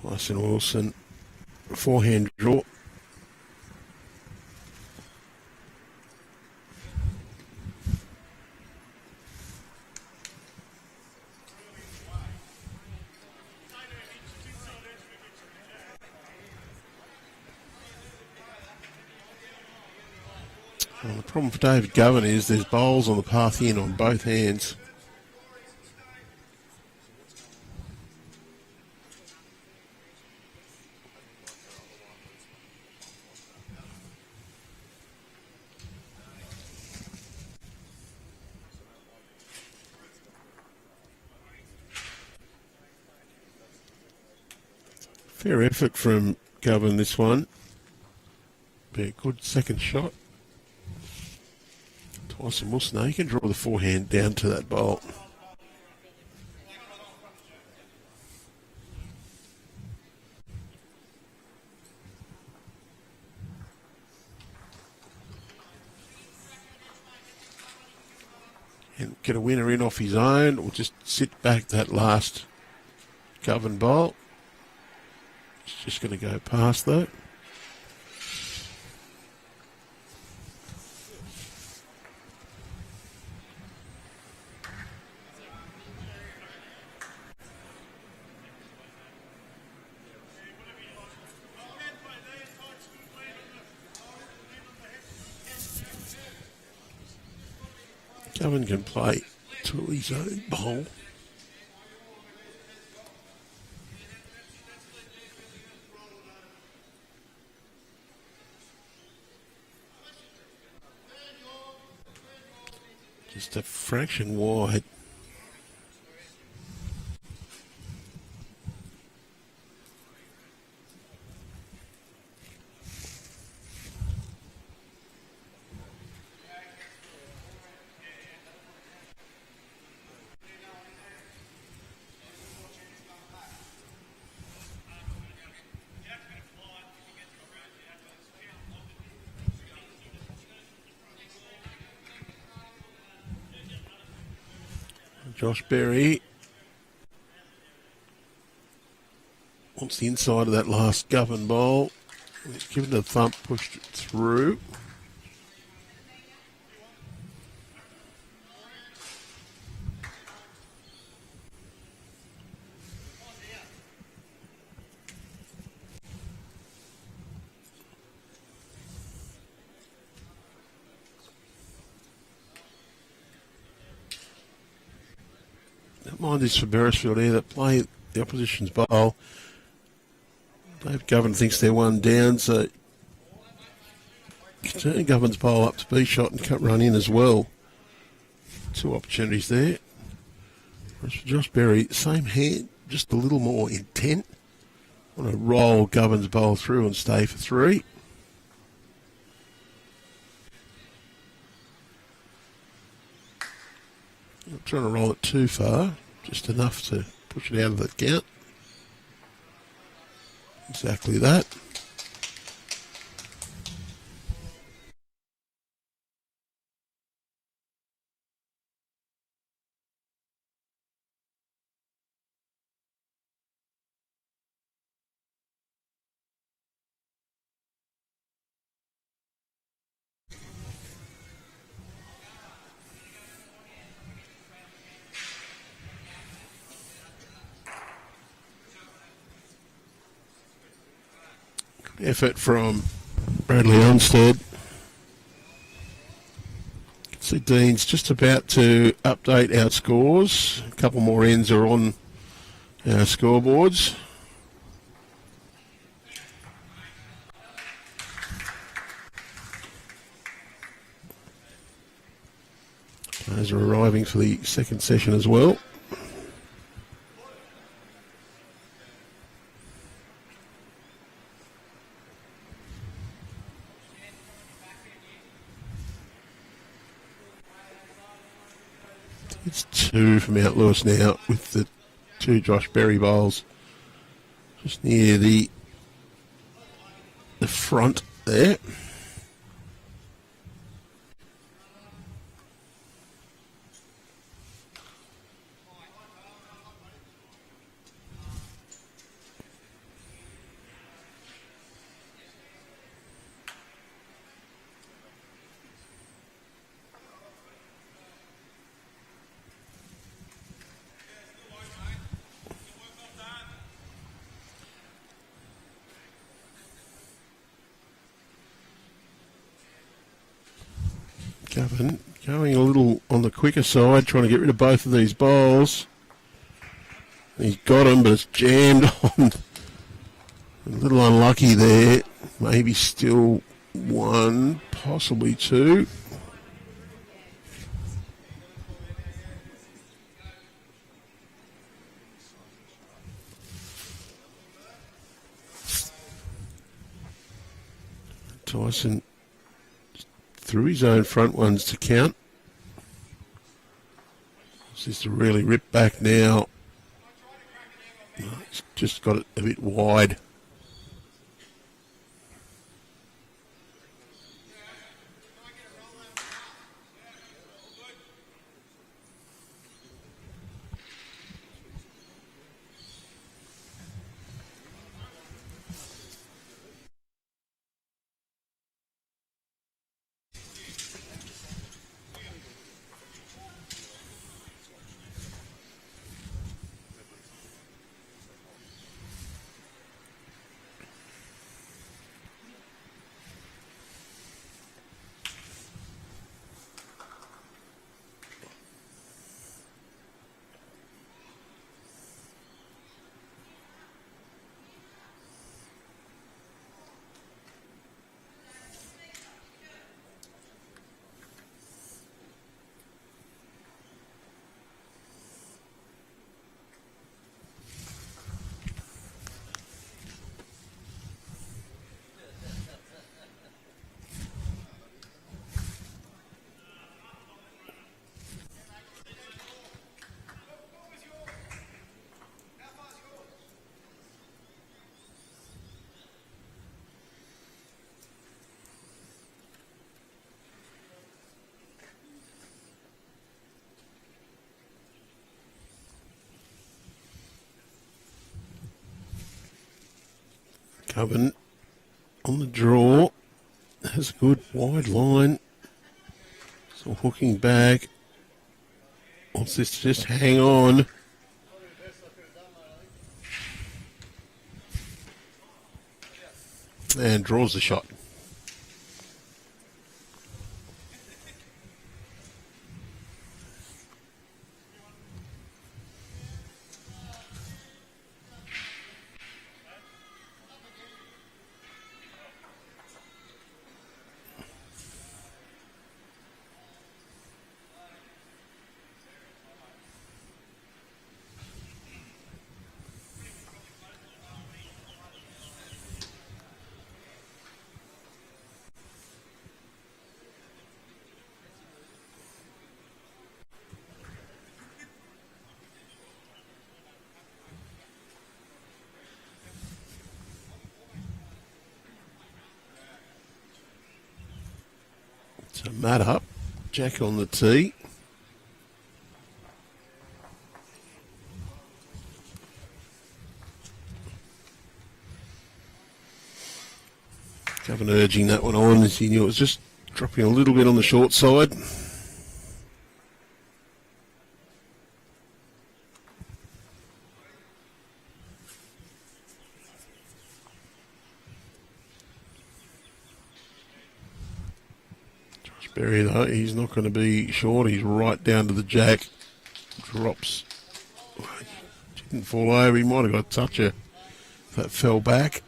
Tyson Wilson, forehand draw. Well, the problem for David Govan is there's bowls on the path in on both hands. Fair effort from Govan this one. Be a good second shot. Tyson Wilson, now he can draw the forehand down to that bowl. And get a winner in off his own, or just sit back that last Govan bowl. It's just going to go past though. Govan can play to his own bowl. Just a fraction wide. Josh Berry wants the inside of that last Govan bowl. He's given it a thump, pushed it through. Don't mind this for Beresfield here, that play the opposition's bowl. Dave Govan thinks they're one down, so turn Govan's bowl up to be shot and cut run in as well. Two opportunities there. Whereas for Josh Berry, same hand, just a little more intent. Want to roll Govan's bowl through and stay for three. Not trying to roll it too far, just enough to push it out of the count. Exactly that. Effort from Bradley Unsted. See, Dean's just about to update our scores. A couple more ends are on our scoreboards. Those are arriving for the second session as well. It's two from Mount Lewis now with the two Josh Berry bowls just near the front there. Govan going a little on the quicker side, trying to get rid of both of these bowls. He's got him, but it's jammed on. A little unlucky there. Maybe still one, possibly two. Tyson threw his own front ones to count. It's just to really rip back now. He's just got it a bit wide. Govan on the draw. Has a good wide line. So hooking back. Wants this to just hang on. And draws the shot. So Matt up, Jack on the tee. Govan urging that one on as he knew it was just dropping a little bit on the short side. Berry though, he's not going to be short. He's right down to the jack. Drops. Didn't fall over. He might have got a toucher if that fell back.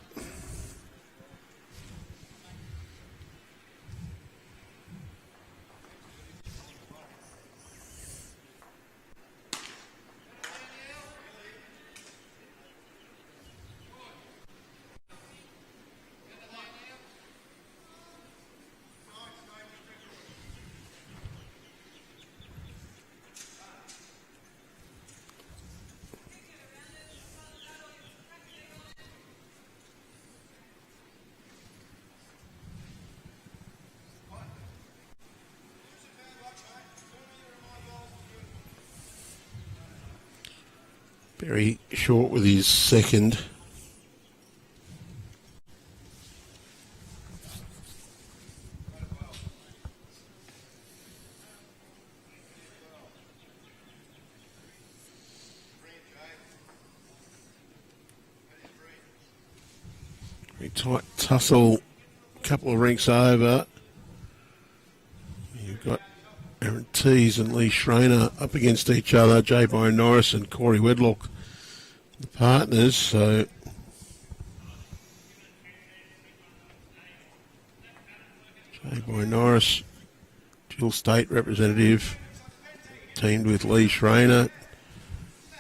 Very short with his second. Very tight tussle, a couple of rinks over. You've got Tees and Lee Schreiner up against each other. J. By Norris and Corey Wedlock, the partners. So J. By Norris, dual state representative, teamed with Lee Schreiner.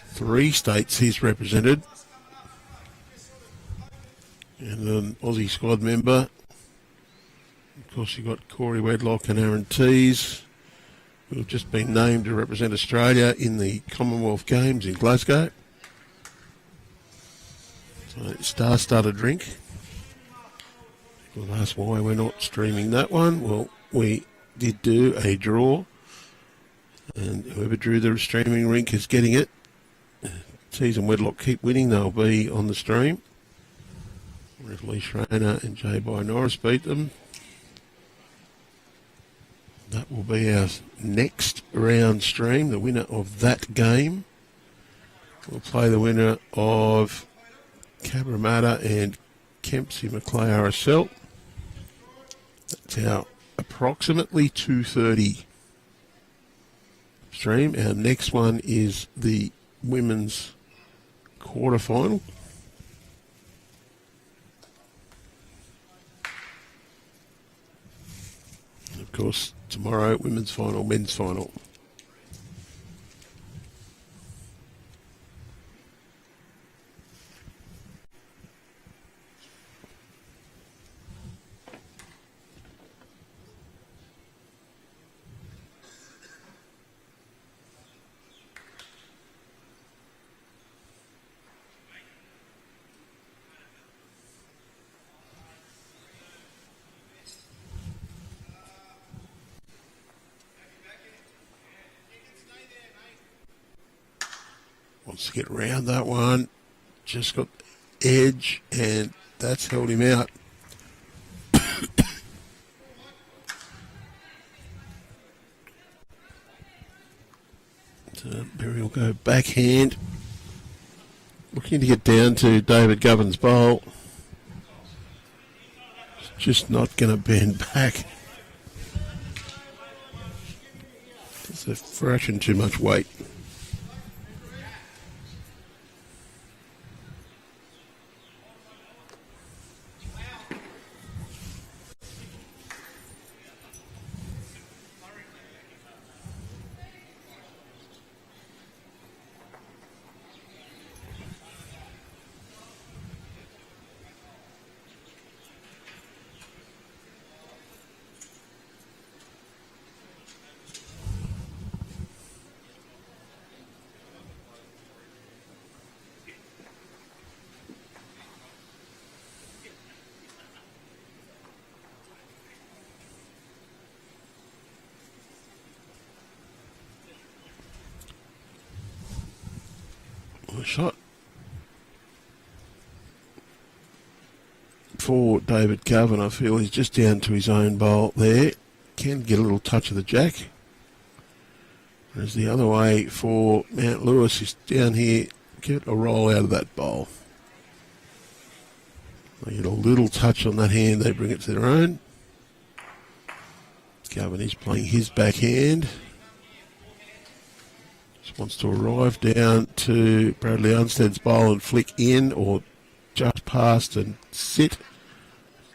3 states he's represented. And an Aussie squad member. Of course, you've got Corey Wedlock and Aaron Tees, who have just been named to represent Australia in the Commonwealth Games in Glasgow. So, star-studded drink. People ask why we're not streaming that one. Well, we did do a draw, and whoever drew the streaming rink is getting it. Tees and Wedlock keep winning, they'll be on the stream. If Lee Schreiner and J. By Norris beat them, that will be our next round stream. The winner of that game will play the winner of Cabramatta and Kempsey Macleay RSL. That's our approximately 2:30 stream. Our next one is the women's quarterfinal. Of course, tomorrow, women's final, men's final. Wants to get around that one. Just got edge, and that's held him out. So Berry will go backhand. Looking to get down to David Govan's bowl. It's just not going to bend back. It's a fraction too much weight. Shot for David Govan. I feel he's just down to his own bowl there. Can get a little touch of the jack. Whereas the other way for Mount Lewis is down here. Get a roll out of that bowl. They get a little touch on that hand. They bring it to their own. Govan is playing his backhand. Wants to arrive down to Bradley Unsted's bowl and flick in or just past and sit.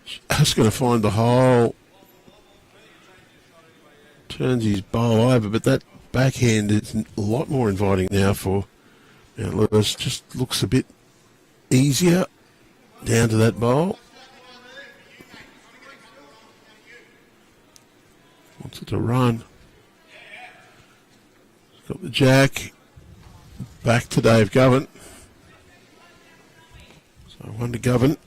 Just going to find the hole. Turns his bowl over, but that backhand is a lot more inviting now for Mount Lewis. Just looks a bit easier down to that bowl. Wants it to run. Got the jack. Back to Dave Govan. So 1 to Govan.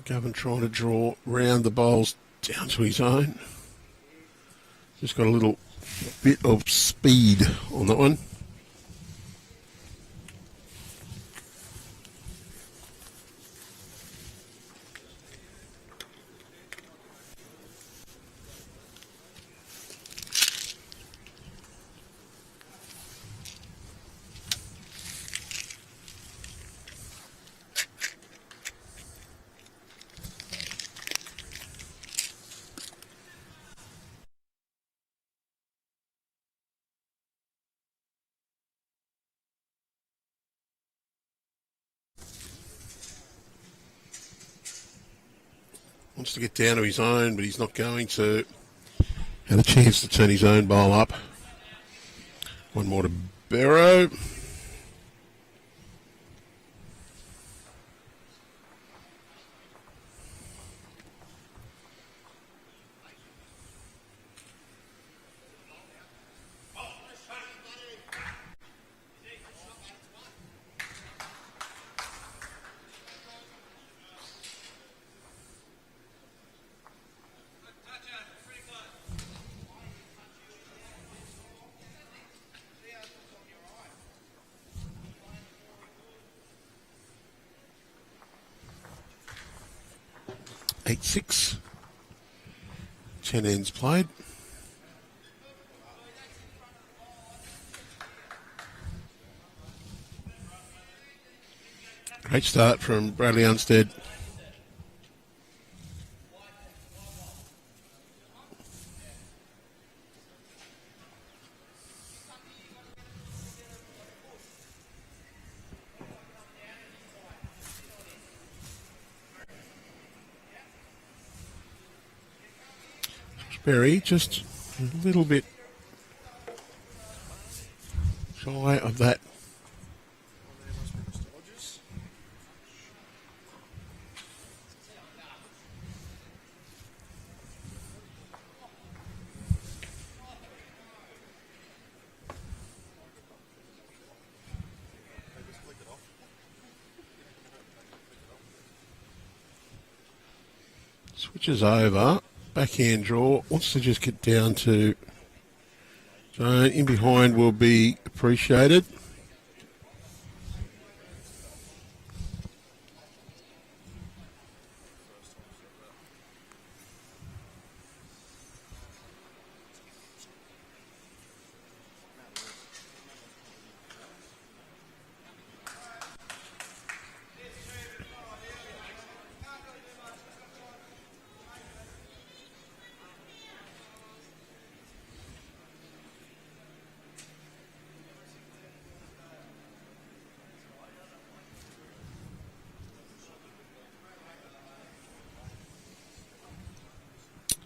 Govan trying to draw round the bowls Down to his own. Just got a little bit of speed on that one. Wants to get down to his own, but he's not going to. Had a chance to turn his own bowl up. One more to Barrow. Eight 6. 10 ends played. Great start from Bradley Unsted. Berry just a little bit shy of that. Switches over. Backhand draw, wants to just get down to zone. In behind will be appreciated.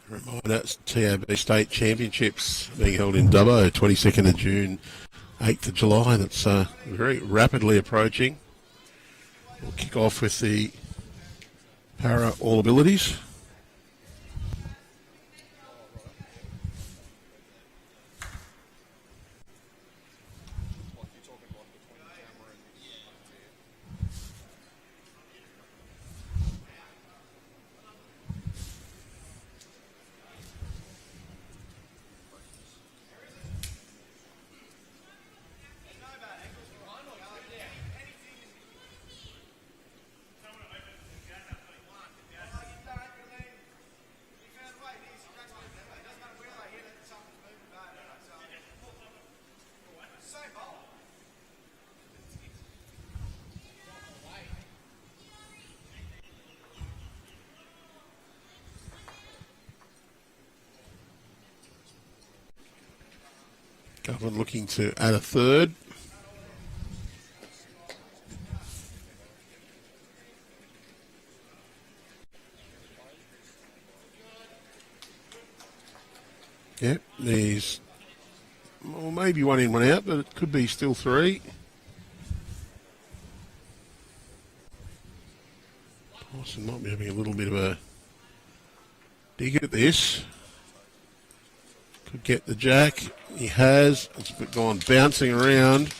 Reminder, it's TAB State Championships being held in Dubbo, 22nd of June, 8th of July. That's very rapidly approaching. We'll kick off with the Para All Abilities. Govan looking to add a third. Yep, there's well, maybe one in, one out, but it could be still three. Tyson might be having a little bit of a dig at this. Could get the jack. He has. It's gone bouncing around.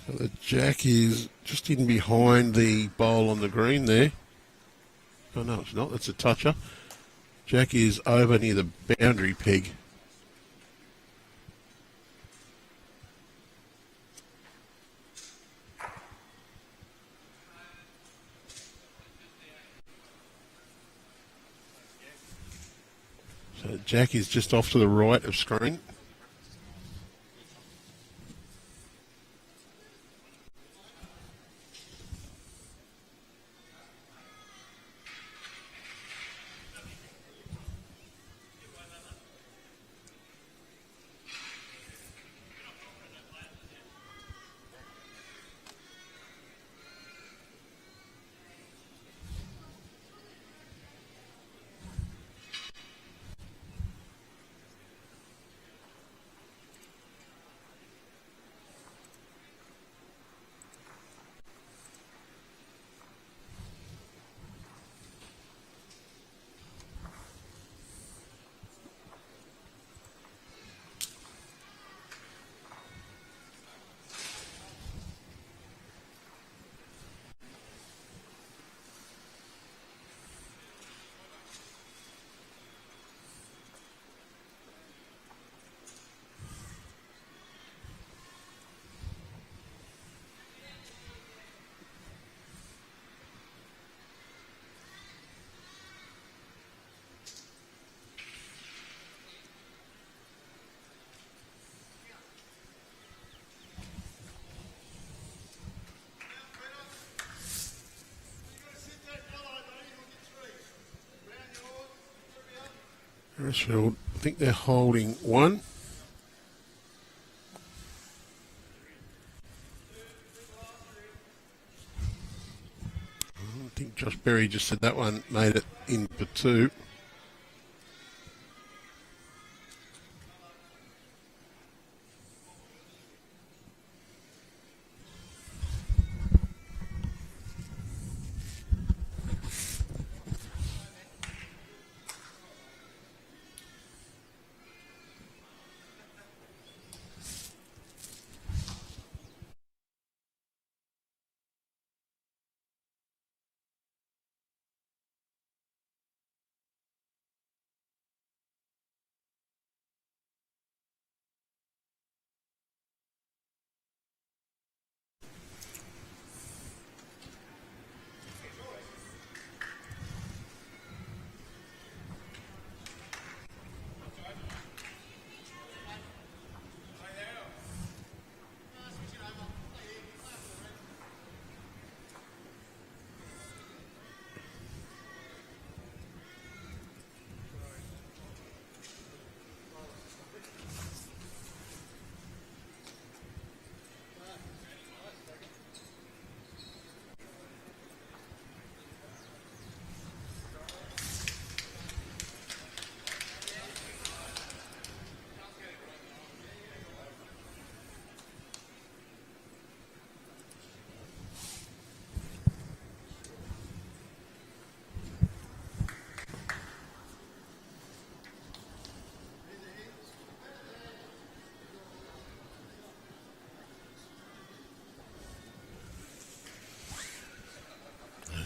So the jack is just in behind the bowl on the green there. Oh no, it's not. It's a toucher. Jack is over near the boundary peg. So Jack is just off to the right of screen. Beresfield, I think they're holding one. I think Josh Berry just said that one made it in for two.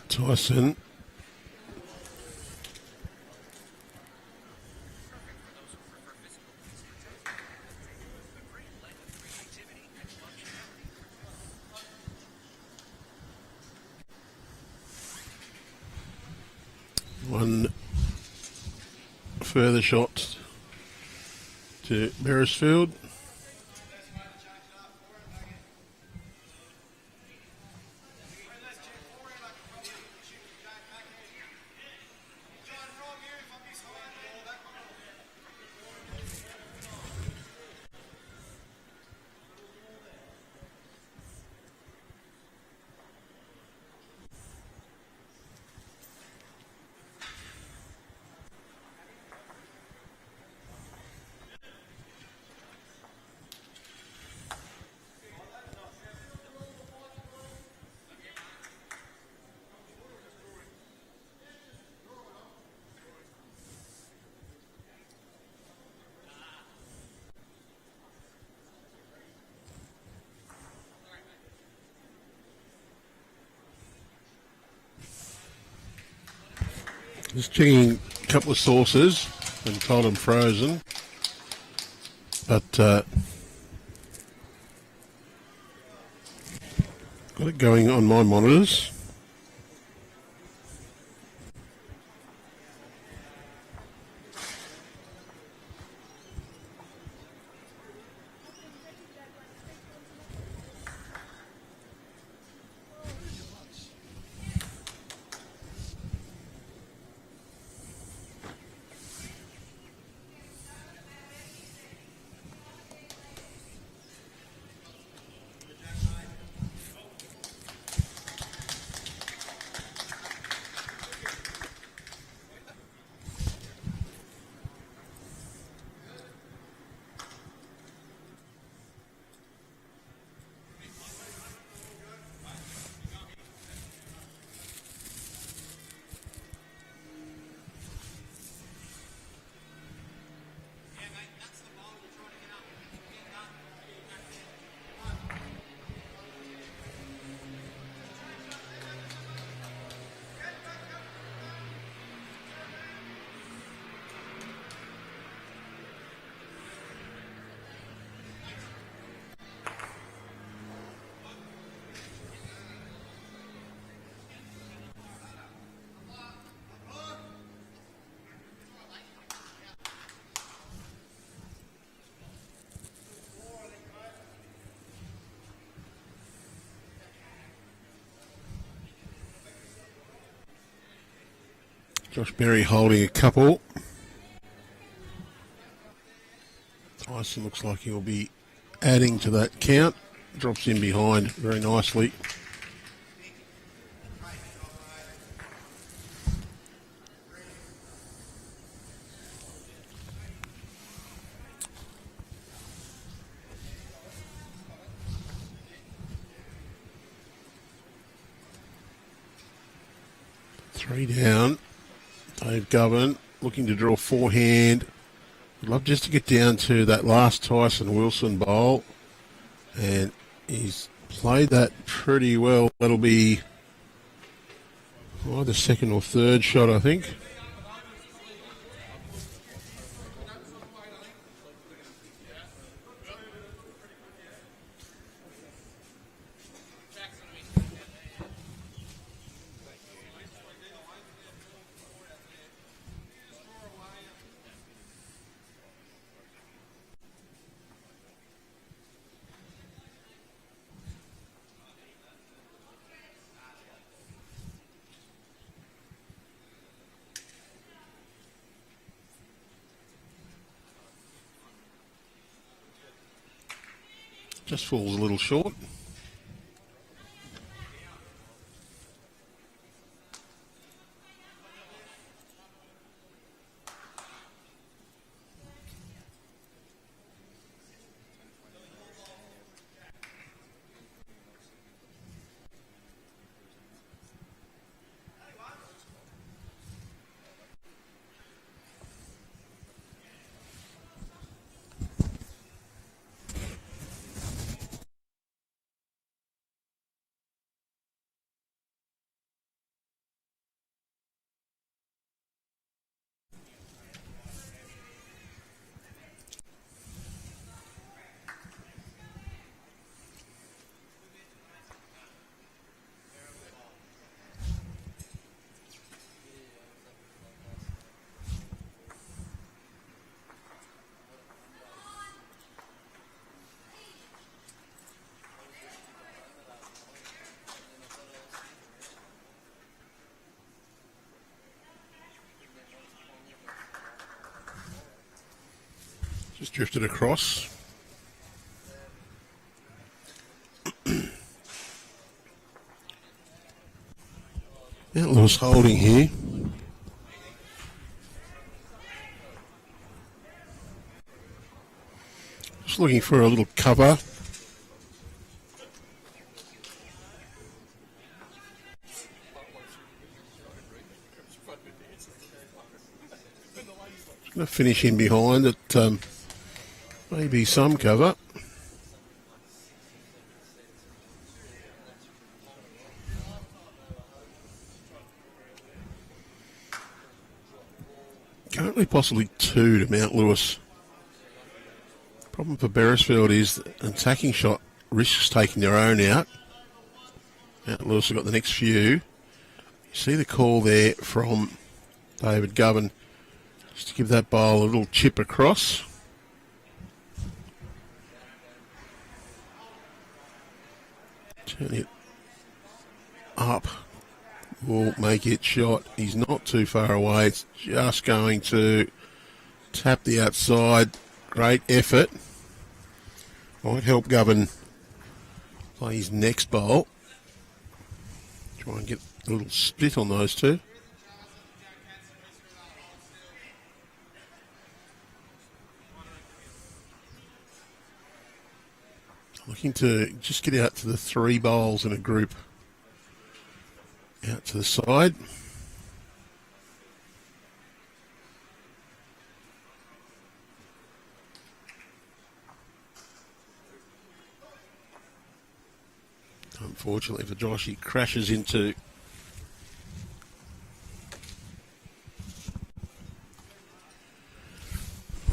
Tyson. One further shot to Beresfield. Just checking a couple of sauces and told them frozen. But got it going on my monitors. Josh Berry holding a couple. Tyson looks like he'll be adding to that count. Drops in behind very nicely. Three down. Dave Govan looking to draw forehand. I'd love just to get down to that last Tyson Wilson bowl. And he's played that pretty well. That'll be the second or third shot, I think. Just falls a little short. Just drifted across. Outlaws holding here. Just looking for a little cover. Just going to finish in behind it. Maybe some cover. currently possibly 2 to Mount Lewis. Problem for Beresfield is an attacking shot risks taking their own out. Mount Lewis have got the next few. You see the call there from David Govan, just to give that bowl a little chip across. Turn it up. Will make it shot. He's not too far away. It's just going to tap the outside. Great effort. Might help Govan play his next bowl. Try and get a little split on those two. Looking to just get out to the 3 bowls in a group. Out to the side. Unfortunately for Josh, he crashes into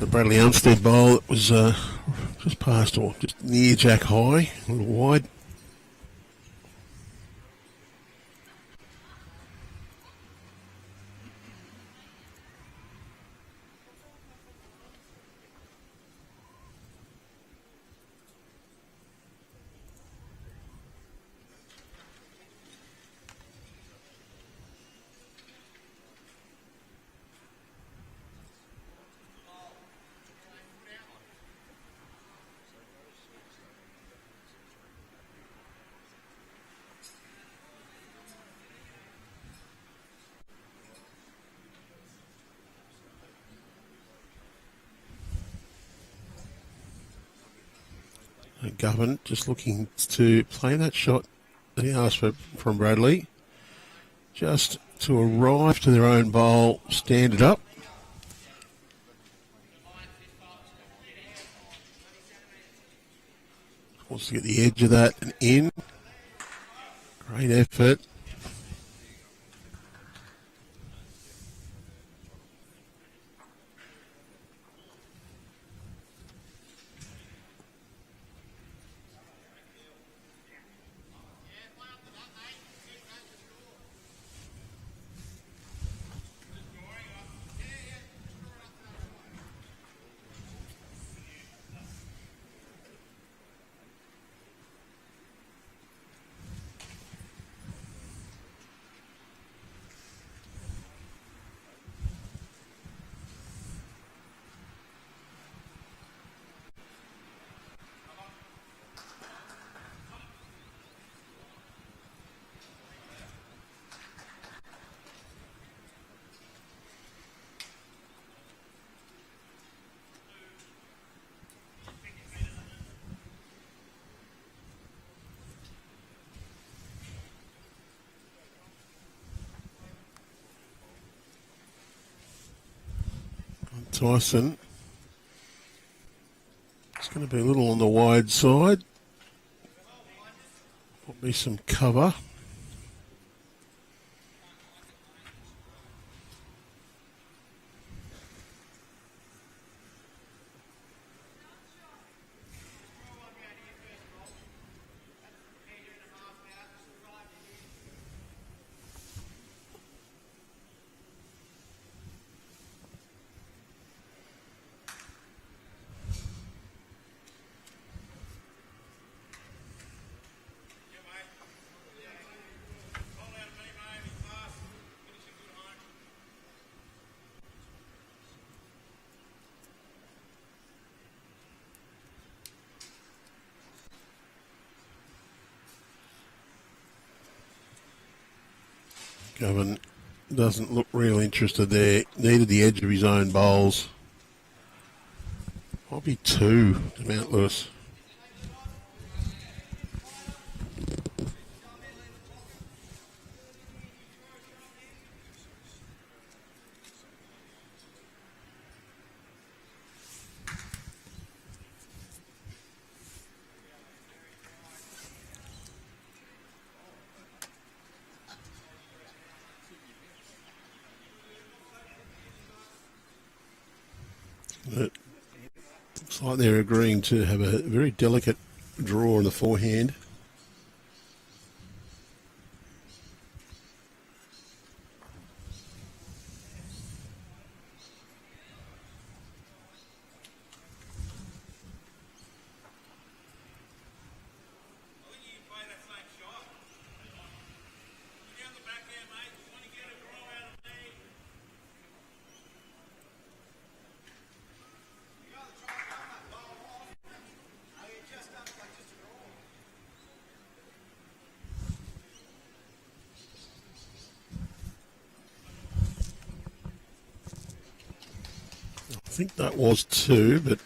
the Bradley Unsted bowl. It was just past or just near Jack High, a little wide. Govan just looking to play that shot that he asked for from Bradley. Just to arrive to their own bowl, stand it up. Wants to get the edge of that and in. Great effort. Tyson. It's going to be a little on the wide side. Will be some cover. Govan doesn't look real interested there. Needed the edge of his own bowls. Might be 2 to Mount Lewis. It looks like they're agreeing to have a very delicate draw in the forehand. I think that was 2, but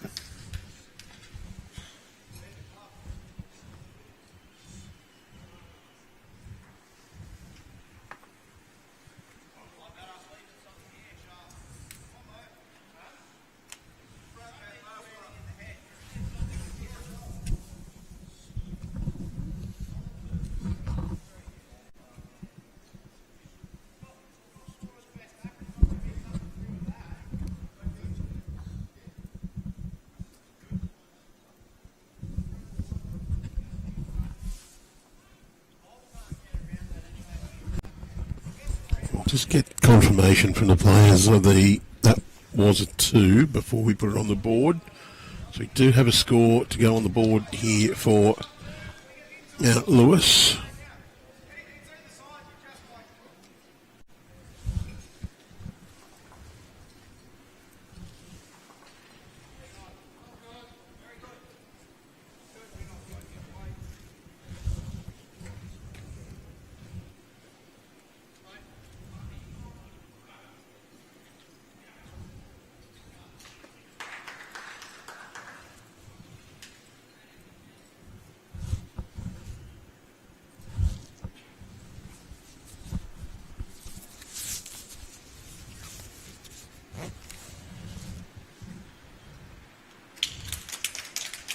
I'll just get confirmation from the players of that was a 2 before we put it on the board. So we do have a score to go on the board here for Mount Lewis.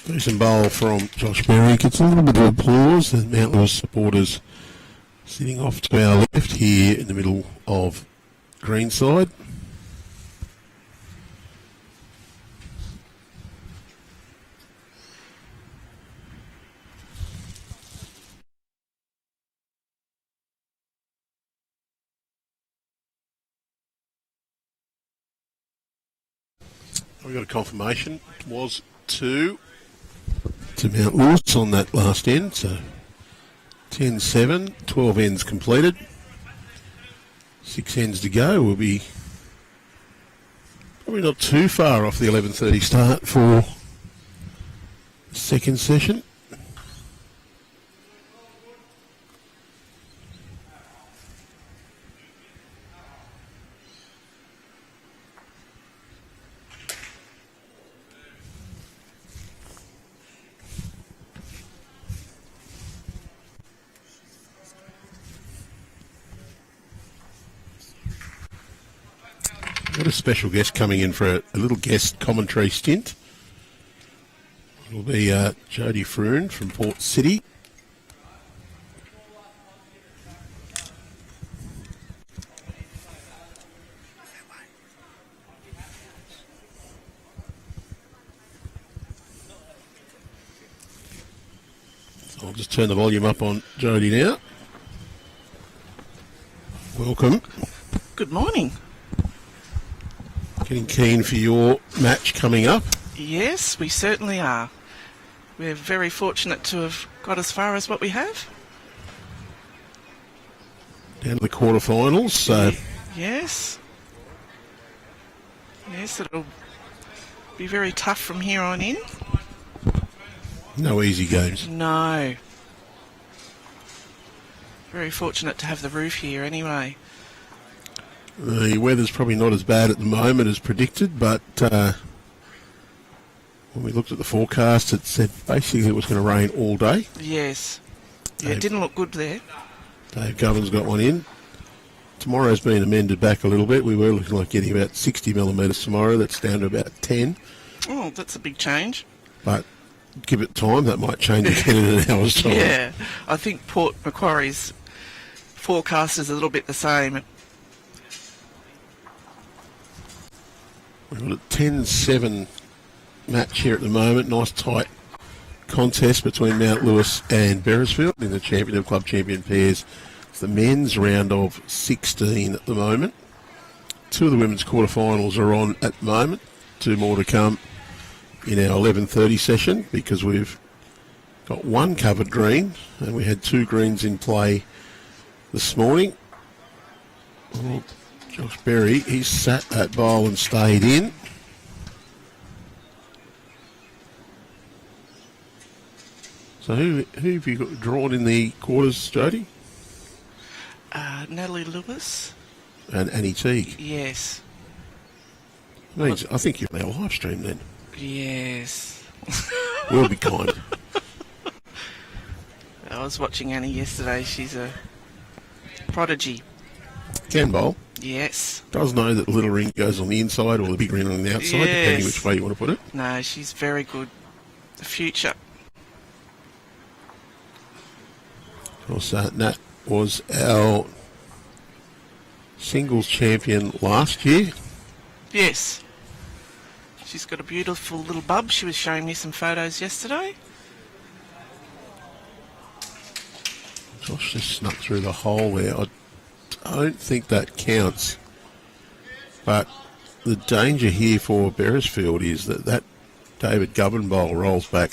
Decent bowl from Josh Berry. Gets a little bit of applause. The Mount Lewis supporters sitting off to our left here in the middle of greenside. We got a confirmation. It was 2 to Mount Lewis on that last end, so 10-7, 12 ends completed. 6 ends to go. We'll be probably not too far off the 11:30 start for the second session. Got a special guest coming in for a little guest commentary stint. It'll be Jodie Froon from Port City. So I'll just turn the volume up on Jodie now. Welcome. Good morning. Getting keen for your match coming up. Yes, we certainly are. We're very fortunate to have got as far as what we have. Down to the quarterfinals, so Yes. Yes, it'll be very tough from here on in. no easy games. No. Very fortunate to have the roof here anyway. The weather's probably not as bad at the moment as predicted, but when we looked at the forecast, it said basically it was going to rain all day. Yes. Yeah, it didn't look good there. Dave Govan's got one in. Tomorrow's been amended back a little bit. We were looking like getting about 60 millimetres tomorrow. That's down to about 10. Oh, that's a big change. But give it time, that might change again in an hour's time. Yeah. I think Port Macquarie's forecast is a little bit the same. We've got a 10-7 match here at the moment. Nice tight contest between Mount Lewis and Beresfield in the champion of club champion pairs. It's the men's round of 16 at the moment. Two of the women's quarterfinals are on at the moment. Two more to come in our 11:30 session because we've got one covered green and we had two greens in play this morning. Well, Josh Berry, he's sat that bowl and stayed in. So who have you got drawn in the quarters, Jody? Natalie Lewis. And Annie Teague. Yes. Means, I think you're on our live stream then. Yes. We'll be kind. I was watching Annie yesterday. She's a prodigy. Can bowl. Yes. Does know that the little ring goes on the inside or the big ring on the outside, depending which way you want to put it. No, she's very good. The future. Of course, Nat was our singles champion last year. Yes. She's got a beautiful little bub. She was showing me some photos yesterday. Josh just snuck through the hole there. I don't think that counts. But the danger here for Beresfield is that David Govan bowl rolls back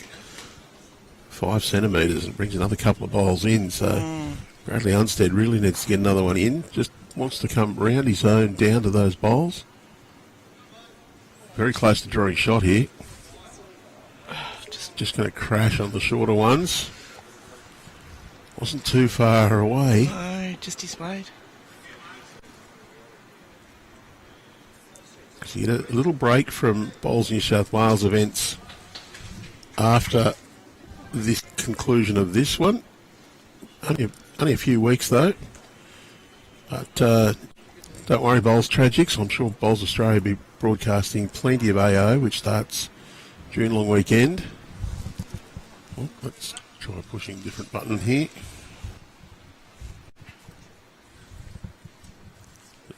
5 centimetres and brings another couple of bowls in. So Bradley Unsted really needs to get another one in. Just wants to come round his own down to those bowls. Very close to drawing shot here. Just going to crash on the shorter ones. Wasn't too far away. No, just his weight. So you get a little break from Bowls New South Wales events after this conclusion of this one. Only a few weeks though. But don't worry, Bowls Tragics. I'm sure Bowls Australia will be broadcasting plenty of AO, which starts June long weekend. Oh, let's try pushing a different button here.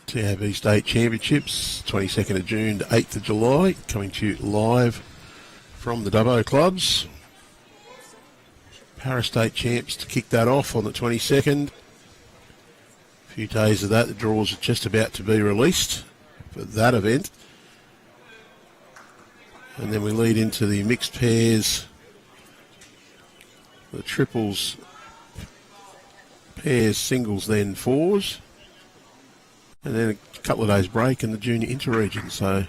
TAB State Championships, 22nd of June to 8th of July, coming to you live from the Dubbo clubs. Para State Champs to kick that off on the 22nd. A few days of that, the draws are just about to be released for that event. And then we lead into the mixed pairs, the triples, pairs, singles, then fours. And then a couple of days break in the junior inter-region. So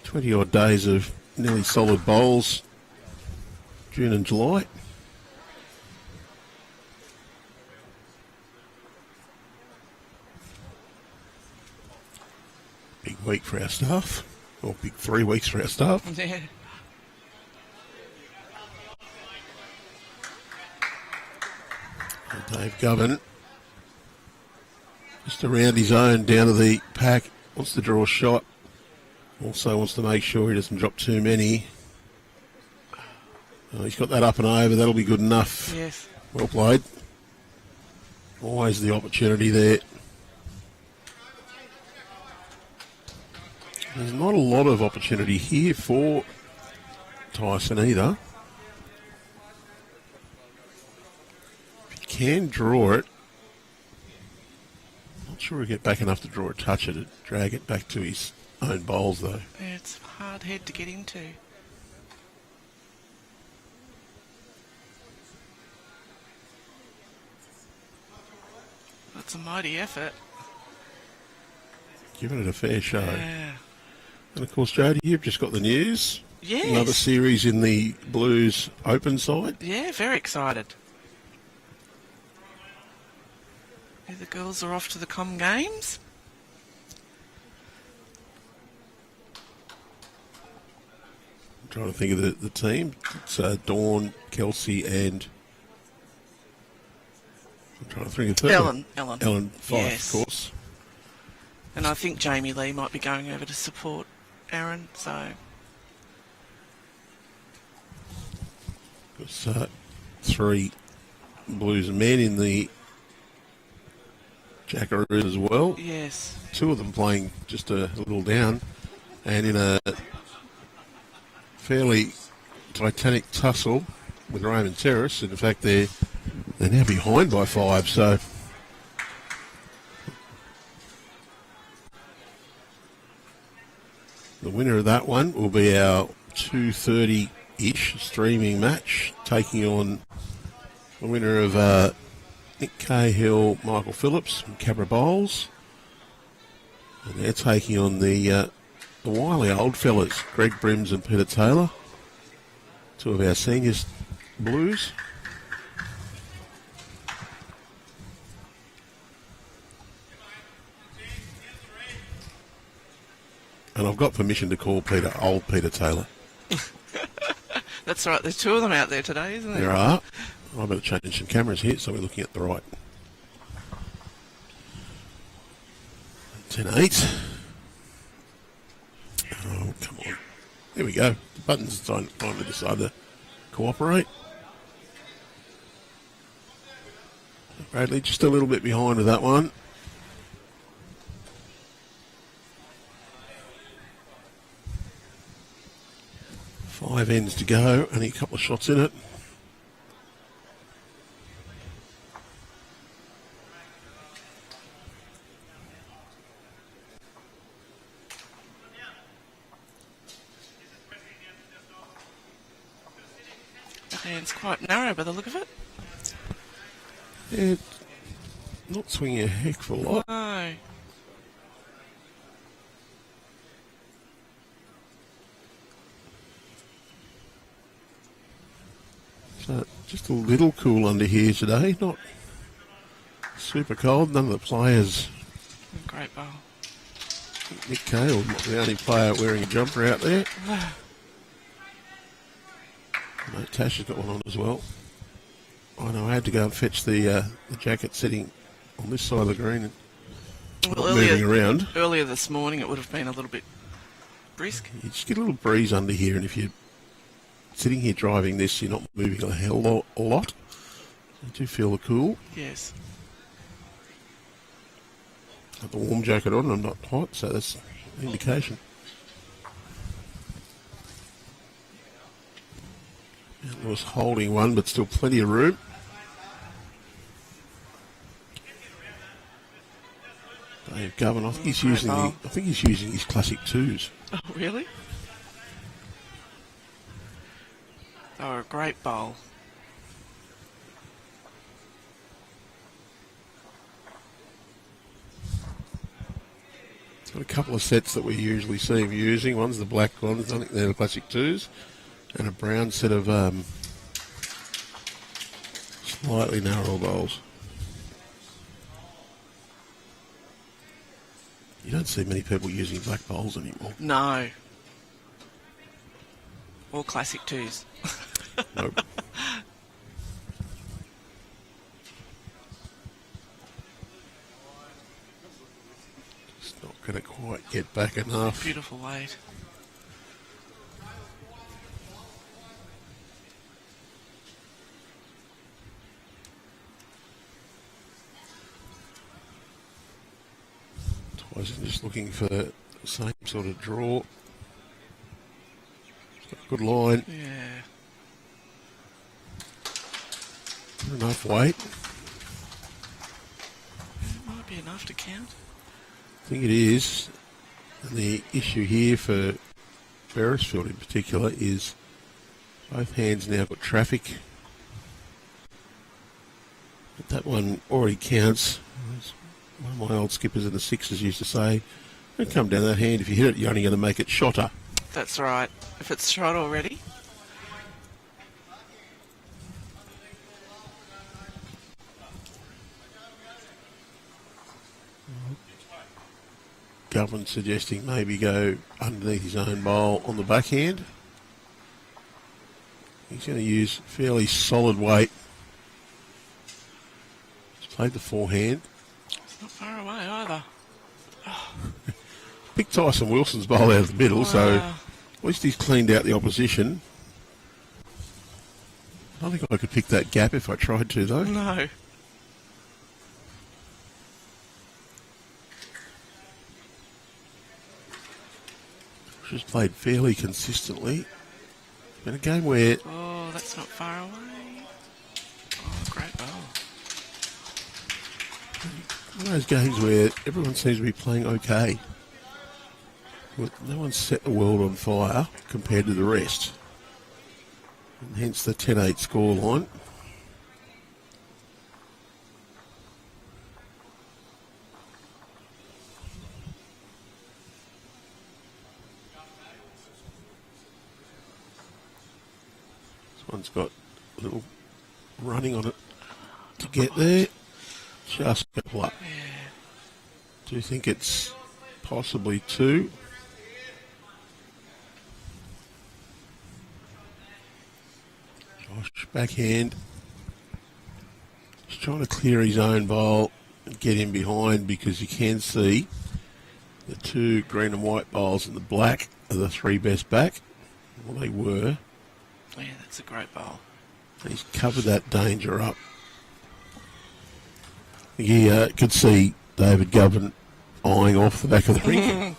20 odd days of nearly solid bowls, June and July. Big week for our staff, or big 3 weeks for our staff. Yeah. And Dave Govan, just around his own, down to the pack, wants to draw a shot. Also wants to make sure he doesn't drop too many. He's got that up and over, that'll be good enough. Yes. Well played. Always the opportunity there. There's not a lot of opportunity here for Tyson either. If he can draw it, not sure he'll get back enough to draw a toucher to drag it back to his own bowls though. Yeah, it's a hard head to get into. That's a mighty effort. Giving it a fair show. Yeah. And of course, Jody, you've just got the news. Yes. Another series in the Blues Open side. Yeah, very excited. Yeah, the girls are off to the Com Games. I'm trying to think of the team. It's Dawn, Kelsey, and I'm trying to think of the third one. Ellen Fife, Yes. of course. And I think Jamie Lee might be going over to support Aaron, so... It's 3 Blues men in the Jackaroos as well. Yes. Two of them playing just a little down, and in a fairly titanic tussle with Raymond Terrace. In fact, they're now behind by 5, so the winner of that one will be our 2:30-ish streaming match, taking on the winner of Nick Cahill, Michael Phillips from Cabra Bowls. And they're taking on the wily old fellas, Greg Brims and Peter Taylor, two of our seniors Blues. And I've got permission to call Peter old Peter Taylor. That's right, there's two of them out there today, isn't there? There are. I better change some cameras here so we're looking at the right. 10-8. Oh, come on. There we go. The buttons finally decide to cooperate. Bradley just a little bit behind with that one. Five ends to go, only a couple of shots in it. The hand's quite narrow by the look of it. Yeah, not swinging a heck of a lot. No. So just a little cool under here today, not super cold. None of the players, Great bowl. Nick Cale, not the only player wearing a jumper out there. Mate, Tash has got one on as well. I know I had to go and fetch the jacket sitting on this side of the green and Well, moving around. Earlier this morning it would have been a little bit brisk. You just get a little breeze under here, and if you're sitting here driving this, you're not moving a hell a lot. You do feel the cool. Yes. Got the warm jacket on, I'm not hot, so that's an indication. It was holding one, but still plenty of room. Dave Govan, I think he's using his classic twos. Oh, really? Oh, a great bowl. Got a couple of sets that we usually see him using. One's the black ones, I think they're the classic twos, and a brown set of slightly narrower bowls. You don't see many people using black bowls anymore. No. All classic twos. Nope. It's not going to quite get back enough. Beautiful weight. Tyson just looking for the same sort of draw. It's got a good line. Yeah. Not enough weight. It might be enough to count. I think it is. And the issue here for Beresfield in particular is both hands now got traffic. But that one already counts. As one of my old skippers in the sixes used to say, don't come down that hand. If you hit it, you're only going to make it shotter. That's right. If it's shot already. Govan suggesting maybe go underneath his own bowl on the backhand. He's going to use fairly solid weight. He's played the forehand. It's not far away either. Picked Tyson Wilson's bowl out of the middle, so Wow. at least he's cleaned out the opposition. I don't think I could pick that gap if I tried to, though. No. Josh has played fairly consistently. It's been a game where Oh, that's not far away. Oh, great ball. one of those games where everyone seems to be playing okay. No one's set the world on fire compared to the rest. And hence the 10-8 scoreline. This one's got a little running on it to get there. Just a couple up. Do you think it's possibly two? Josh backhand. He's trying to clear his own bowl and get in behind because you can see the two green and white bowls in the black are the three best back. Well, they were. Yeah, that's a great bowl. He's covered that danger up. He could see David Govan eyeing off the back of the ring.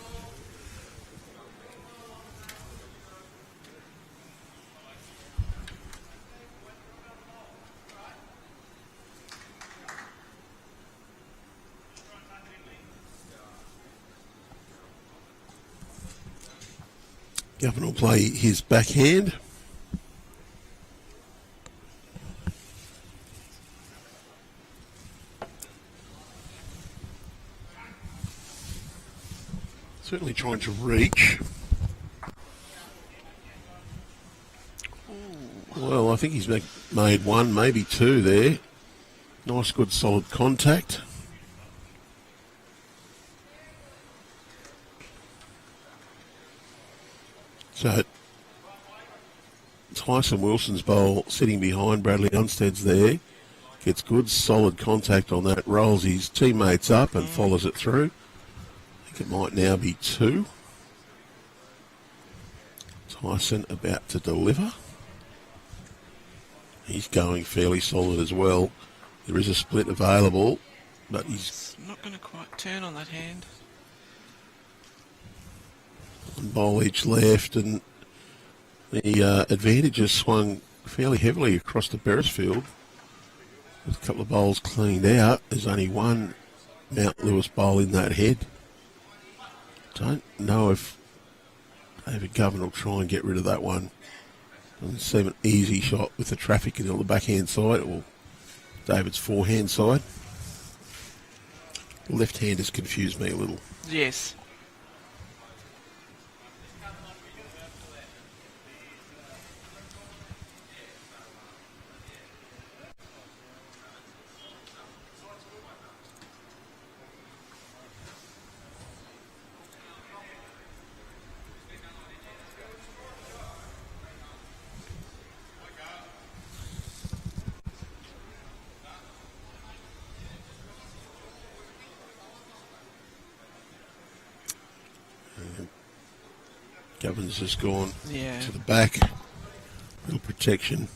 Govan will play his backhand. Certainly trying to reach. Well, I think he's made one, maybe two there. Nice, good, solid contact. So, Tyson Wilson's bowl sitting behind Bradley Unsted's there. Gets good, solid contact on that. Rolls his teammates up and follows it through. I think it might now be two. Tyson about to deliver. He's going fairly solid as well. There is a split available, but he's It's not going to quite turn on that hand. one bowl each left, and the advantage has swung fairly heavily across to Beresfield. With a couple of bowls cleaned out, there's only one Mount Lewis bowl in that head. Don't know if David Govan will try and get rid of that one. Doesn't seem an easy shot with the traffic on the backhand side, or David's forehand side. The left hand has confused me a little. Yes. Govan's just gone Yeah. to the back. Little protection.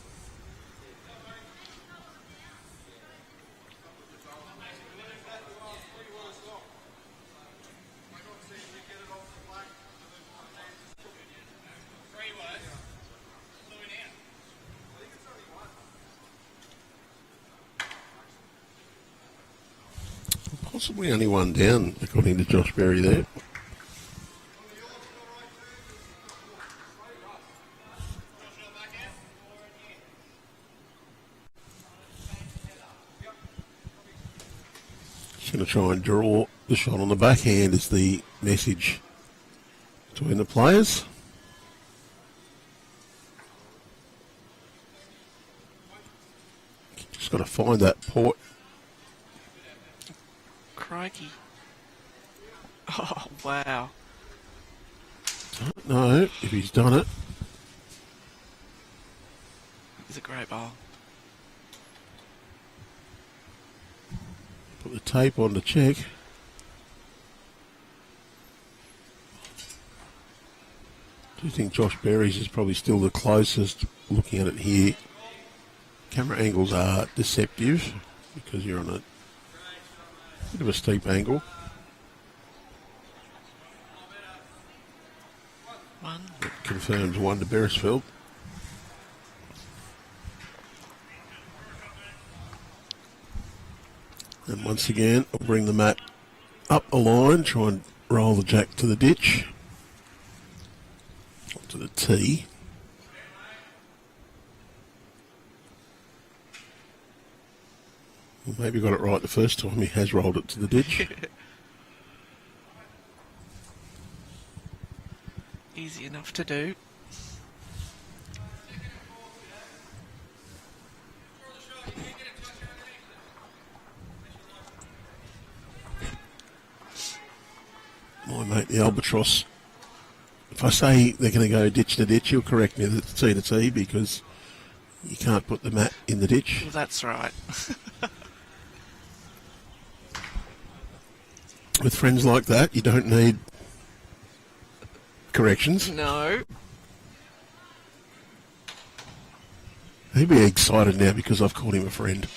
Possibly only one down, according to Josh Berry there. Just going to try and draw the shot on the backhand is the message between the players. Just got to find that port. Crikey. Oh, wow. Don't know if he's done it. It's a great bowl. Put the tape on to check. I do think Josh Berry's is probably still the closest looking at it here. Camera angles are deceptive because you're on a bit of a steep angle. 1. It confirms 1 to Beresfield. And once again, I'll bring the mat up a line, try and roll the jack to the ditch. Up to the tee. Well, maybe got it right the first time. He has rolled it to the ditch. Easy enough to do. My mate, the Albatross. If I say they're going to go ditch to ditch, you'll correct me that it's tee to tee because you can't put the mat in the ditch. Well, that's right. With friends like that, you don't need corrections. No. He'd be excited now because I've called him a friend.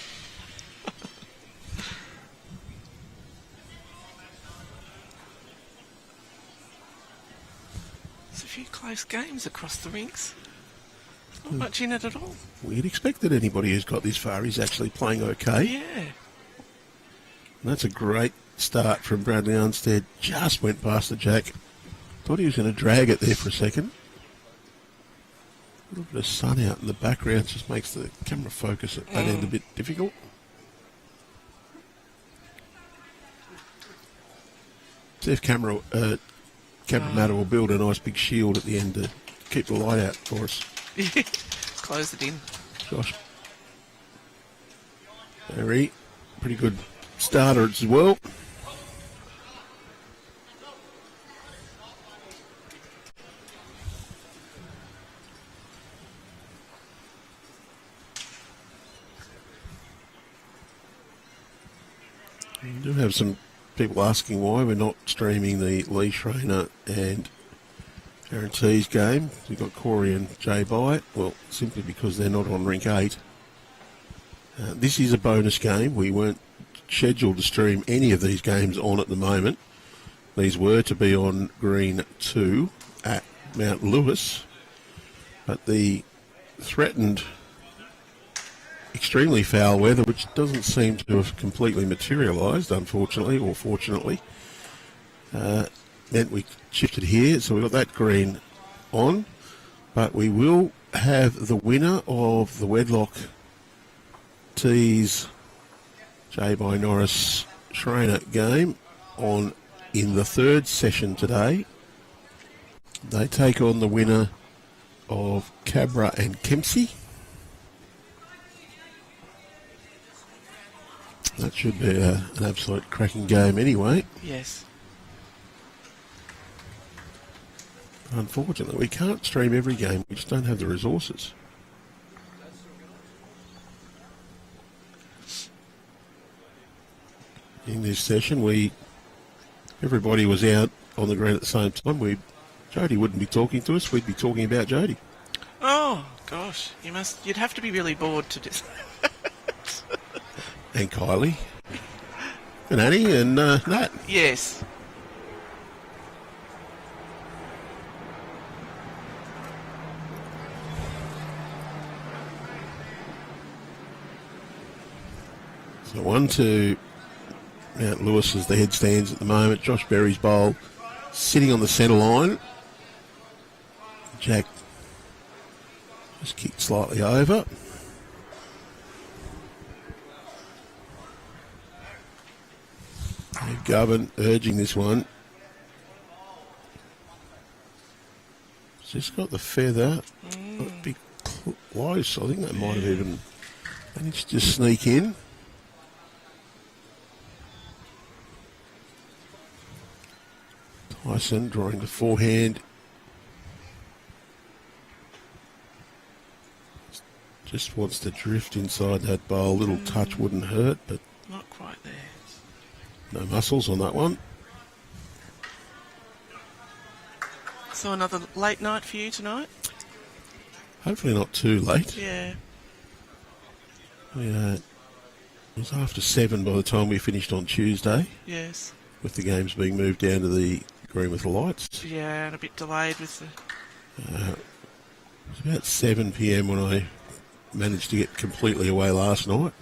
There's a few close games across the rinks. Not much in it at all. We'd expect that anybody who's got this far is actually playing okay. Yeah. And that's a great start from Bradley Unsted. Just went past the jack. Thought he was going to drag it there for a second. A little bit of sun out in the background just makes the camera focus at that end a bit difficult. See if camera matter will build a nice big shield at the end to keep the light out for us. Close it in. Josh. Very pretty good starter as well. We do have some people asking why we're not streaming the Lee Schreiner and Guarantees game. We've got Corey and Jay Byatt. Well, simply because they're not on Rink 8. This is a bonus game. We weren't scheduled to stream any of these games on at the moment. These were to be on Green 2 at Mount Lewis. But the threatened extremely foul weather, which doesn't seem to have completely materialised, unfortunately, or fortunately, meant we shifted here, so we've got that green on, but we will have the winner of the Wedlock Tees J by Norris Schreiner game on in the third session today. They take on the winner of Cabra and Kempsey. That should be an absolute cracking game anyway. Yes. Unfortunately, we can't stream every game. We just don't have the resources. In this session, everybody was out on the green at the same time. Jody wouldn't be talking to us. We'd be talking about Jody. Oh gosh, you'd have to be really bored to do. And Kylie. And Annie and Nat. Yes. So 1 to Mount Lewis as the head stands at the moment. Josh Berry's bowl sitting on the centre line. Jack just kicked slightly over. Govan urging this one. Just got the feather. A bit close. I think that might have even managed to sneak in. Tyson drawing the forehand. Just wants to drift inside that bowl. Little touch wouldn't hurt, but Not quite there. no muscles on that one. So another late night for you tonight? Hopefully not too late. Yeah. It was after 7 by the time we finished on Tuesday, Yes. with the games being moved down to the green with the lights. Yeah, and a bit delayed with the It was about 7 p.m. when I managed to get completely away last night.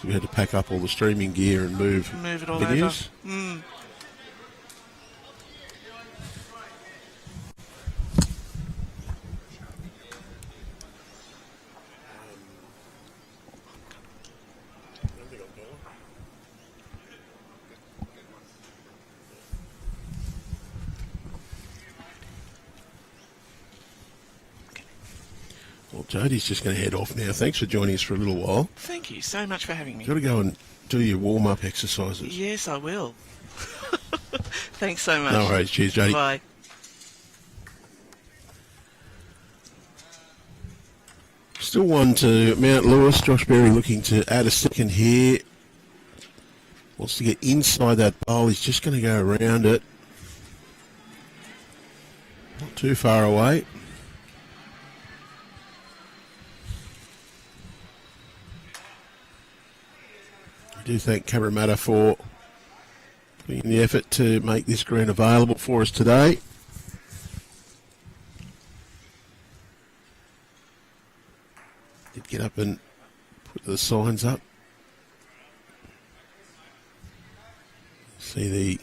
We had to pack up all the streaming gear and move Move it all videos. over. Well, Jodie's just going to head off now. Thanks for joining us for a little while. Thank you so much for having me. You've got to go and do your warm-up exercises. Yes, I will. Thanks so much. No worries. Cheers, Jodie. Bye. Still one to Mount Lewis. Josh Berry looking to add a second here. Wants to get inside that bowl. He's just going to go around it. Not too far away. I do thank Cabramatta for putting in the effort to make this green available for us today. Did get up and put the signs up. See the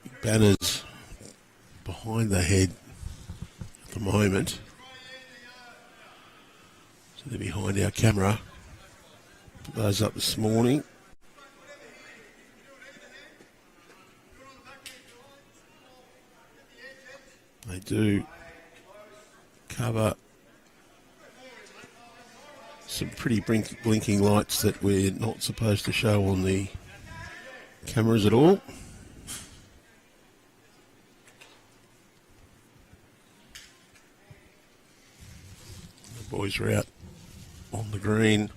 big banners behind the head at the moment. So they're behind our camera. Put those up this morning. They do cover some pretty blinking lights that we're not supposed to show on the cameras at all. The boys are out on the green,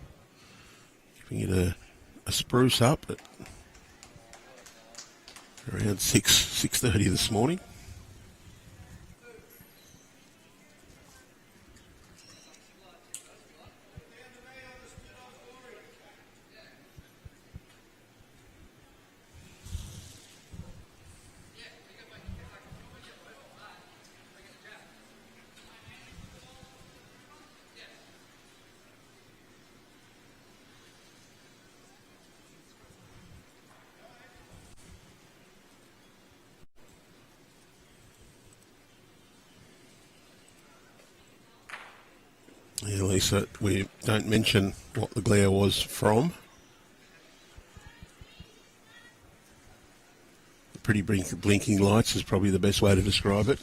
giving it a spruce up at around 6:30 this morning. Yeah, Lisa, we don't mention what the glare was from. The pretty blinking lights is probably the best way to describe it.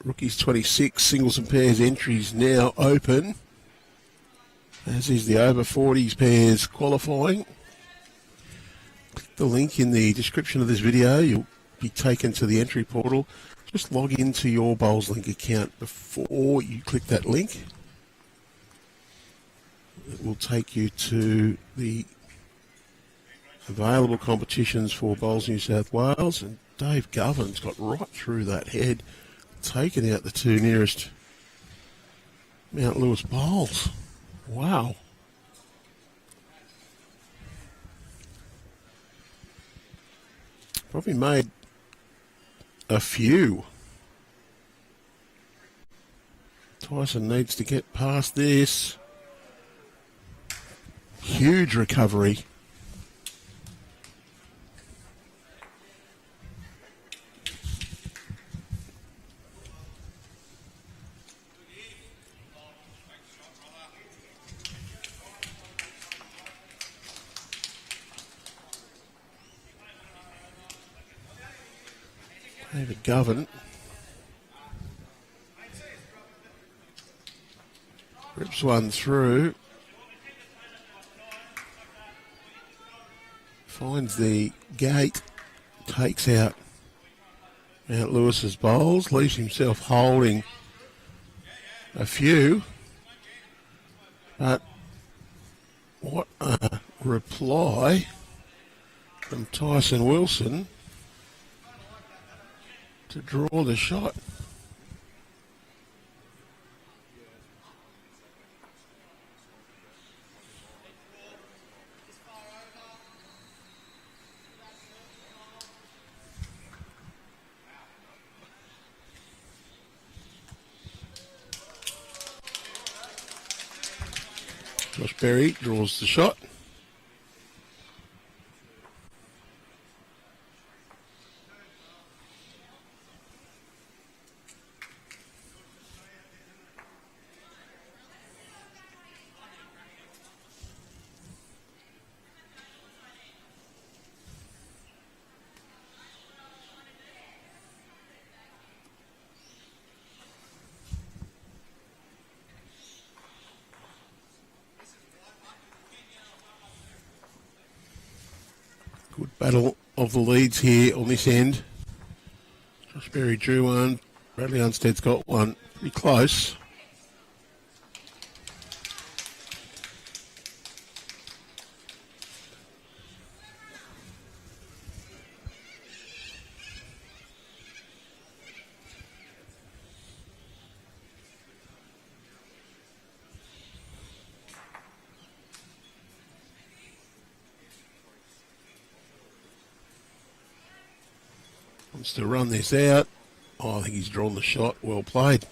Rookies 26, singles and pairs entries now open, as is the over 40s pairs qualifying. Click the link in the description of this video. You'll be taken to the entry portal. Just log into your BowlsLink account before you click that link. It will take you to the available competitions for Bowls New South Wales, and Dave Govan's got right through that head, taking out the two nearest Mount Lewis bowls. Wow. Probably made a few. Tyson needs to get past this. Huge recovery. David Govan rips one through, finds the gate, takes out Mount Lewis's bowls, leaves himself holding a few. But what a reply from Tyson Wilson to draw the shot. Josh Berry draws the shot. Good battle of the leads here on this end. Josh Berry drew one. Bradley Unsted's got one. Pretty close. Wants to run this out. Oh, I think he's drawn the shot. Well played.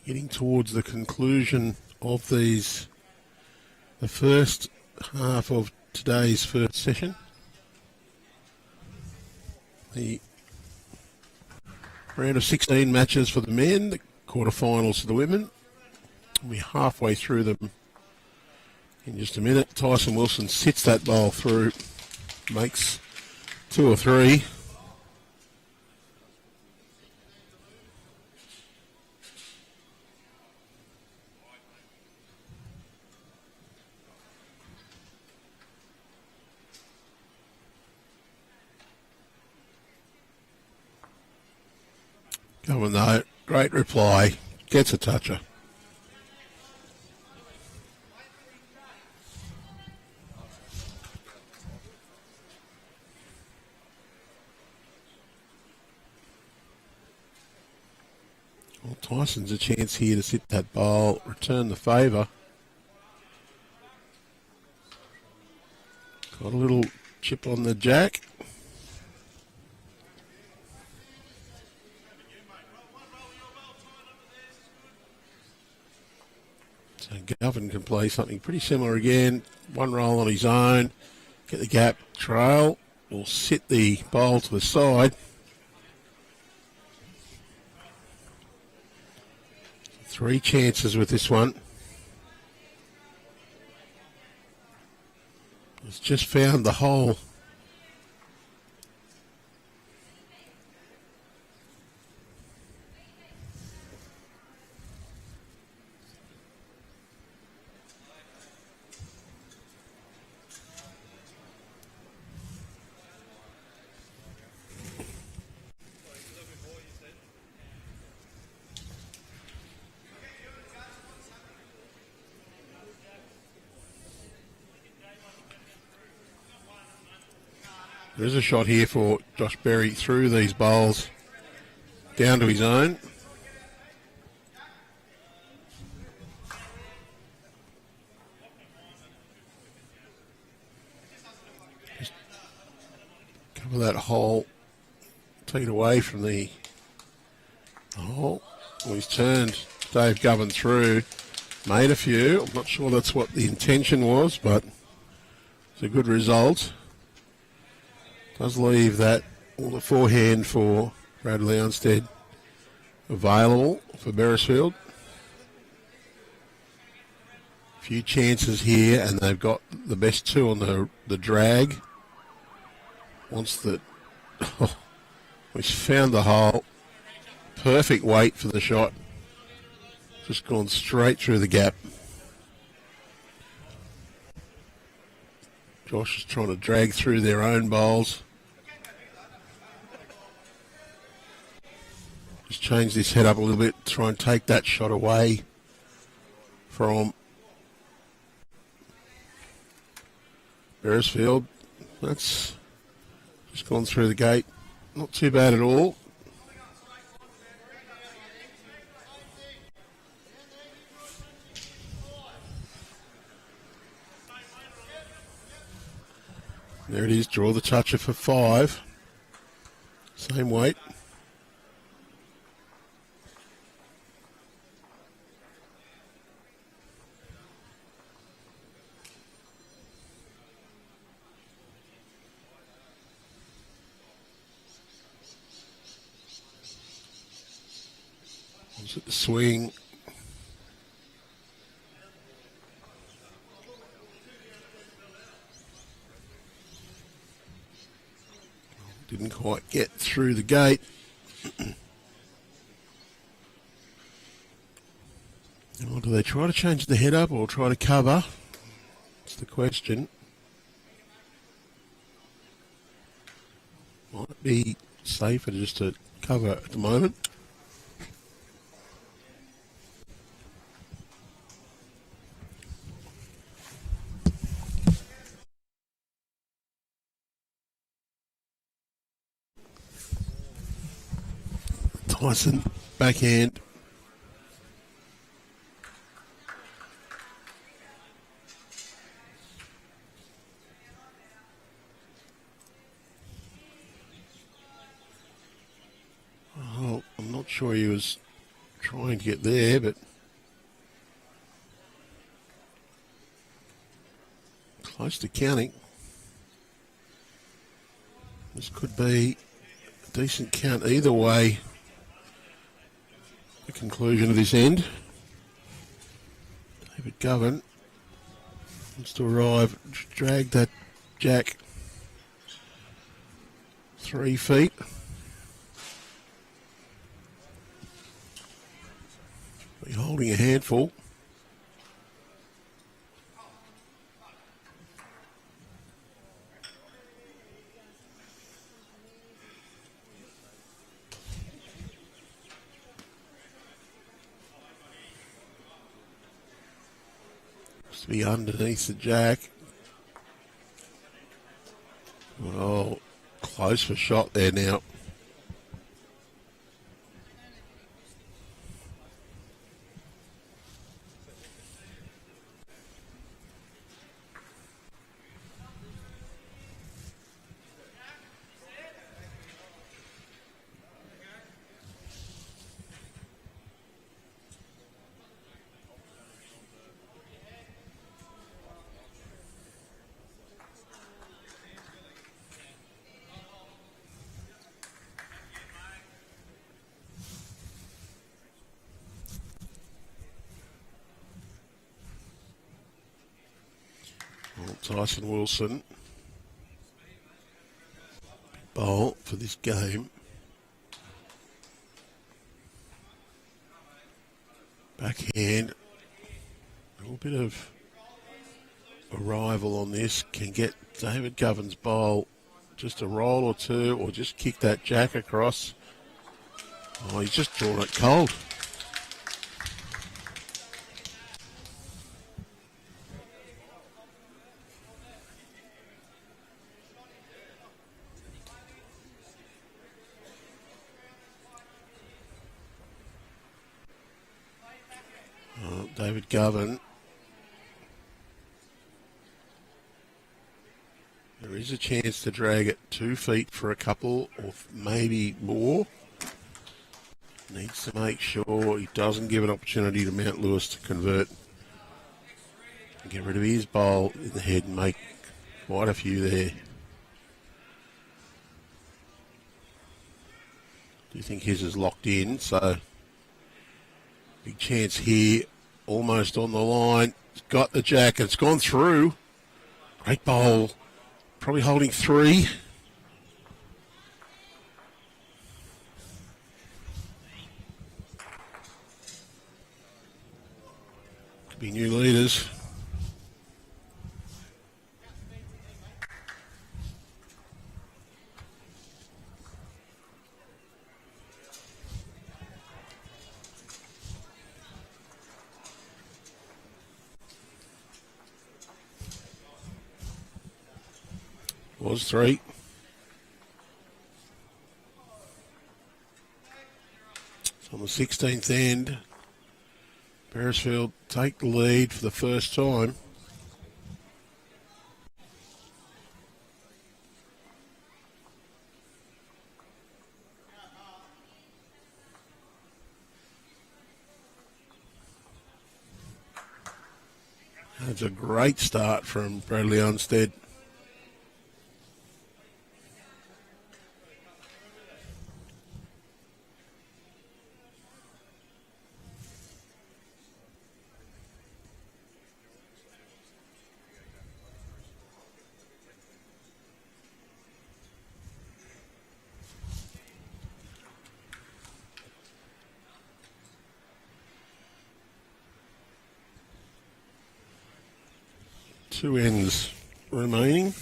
Getting towards the conclusion of these, the first half of today's first session. The round of 16 matches for the men, the quarterfinals for the women. We're halfway through them in just a minute. Tyson Wilson sits that bowl through, makes 2 or 3. Govan though, great reply, gets a toucher. Well, Tyson's a chance here to sit that bowl, return the favour. Got a little chip on the jack. So Govan can play something pretty similar again. One roll on his own, get the gap, trail, will sit the bowl to the side. 3 chances with this one. He's just found the hole. There's a shot here for Josh Berry through these bowls down to his own. Just cover that hole, take it away from the hole. Well, he's turned Dave Govan through, made a few. I'm not sure that's what the intention was, but it's a good result. Does leave that the forehand for Bradley Unsted available for Beresfield. Few chances here, and they've got the best two on the drag. Once that, we've found the hole. Perfect weight for the shot. Just gone straight through the gap. Josh is trying to drag through their own bowls. Just change this head up a little bit, try and take that shot away from Beresfield. That's just gone through the gate. Not too bad at all. There it is, draw the toucher for 5. Same weight. Was it the swing? Didn't quite get through the gate. Or do they try to change the head up or try to cover? That's the question. Might be safer just to cover at the moment. Tyson, backhand. Oh, I'm not sure he was trying to get there, but close to counting. This could be a decent count either way. The conclusion of this end. David Govan wants to arrive, drag that jack 3 feet. Be holding a handful. To be underneath the jack. Oh, close for shot there now. Well, Tyson Wilson, bowl for this game. Backhand, a little bit of arrival on this, can get David Govan's bowl just a roll or two, or just kick that jack across. Oh, he's just drawn it cold. David Govan. There is a chance to drag it 2 feet for a couple or maybe more. Needs to make sure he doesn't give an opportunity to Mount Lewis to convert. And get rid of his bowl in the head and make quite a few there. Do you think his is locked in? So big chance here. Almost on the line. It's got the jack. It's gone through. Great bowl. Probably holding 3. Could be new leaders. Was 3. On the 16th end, Beresfield take the lead for the first time. That's a great start from Bradley Unsted. Two ends remaining.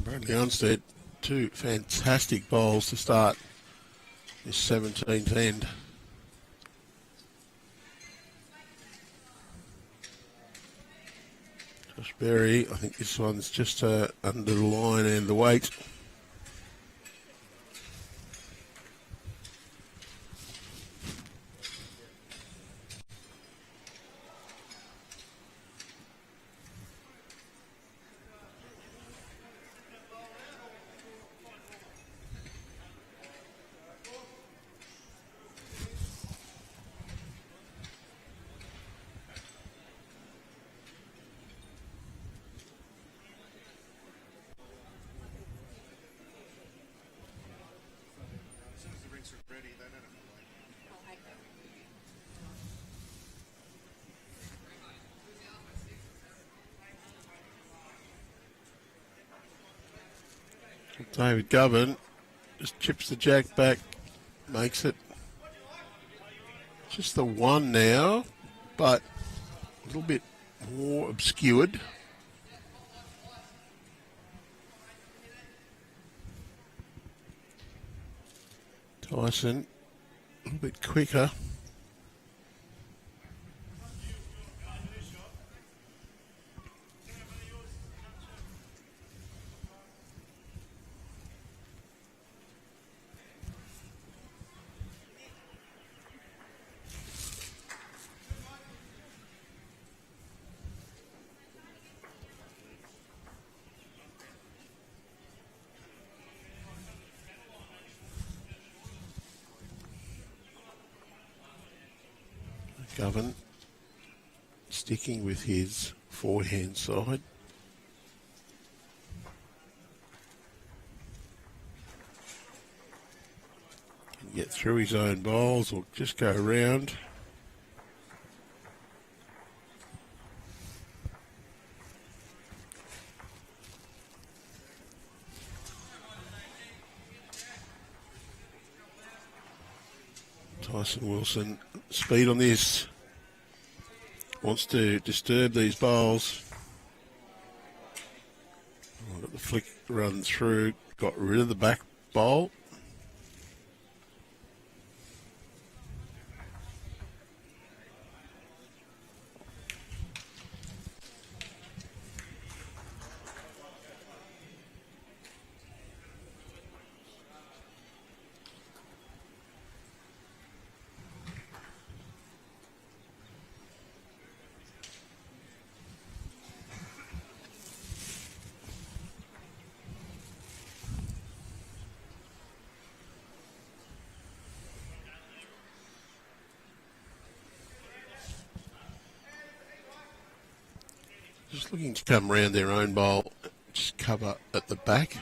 Bradley Unsted, 2 fantastic bowls to start this 17th end. Josh Berry, I think this one's just under the line and the weight. David Govan just chips the jack back, makes it just the 1 now, but a little bit more obscured. Tyson a little bit quicker. Govan sticking with his forehand side. Can get through his own bowls or just go around. Tyson Wilson, speed on this. Wants to disturb these bowls. Got the flick run through. Got rid of the back bowl. Just looking to come round their own bowl, just cover at the back.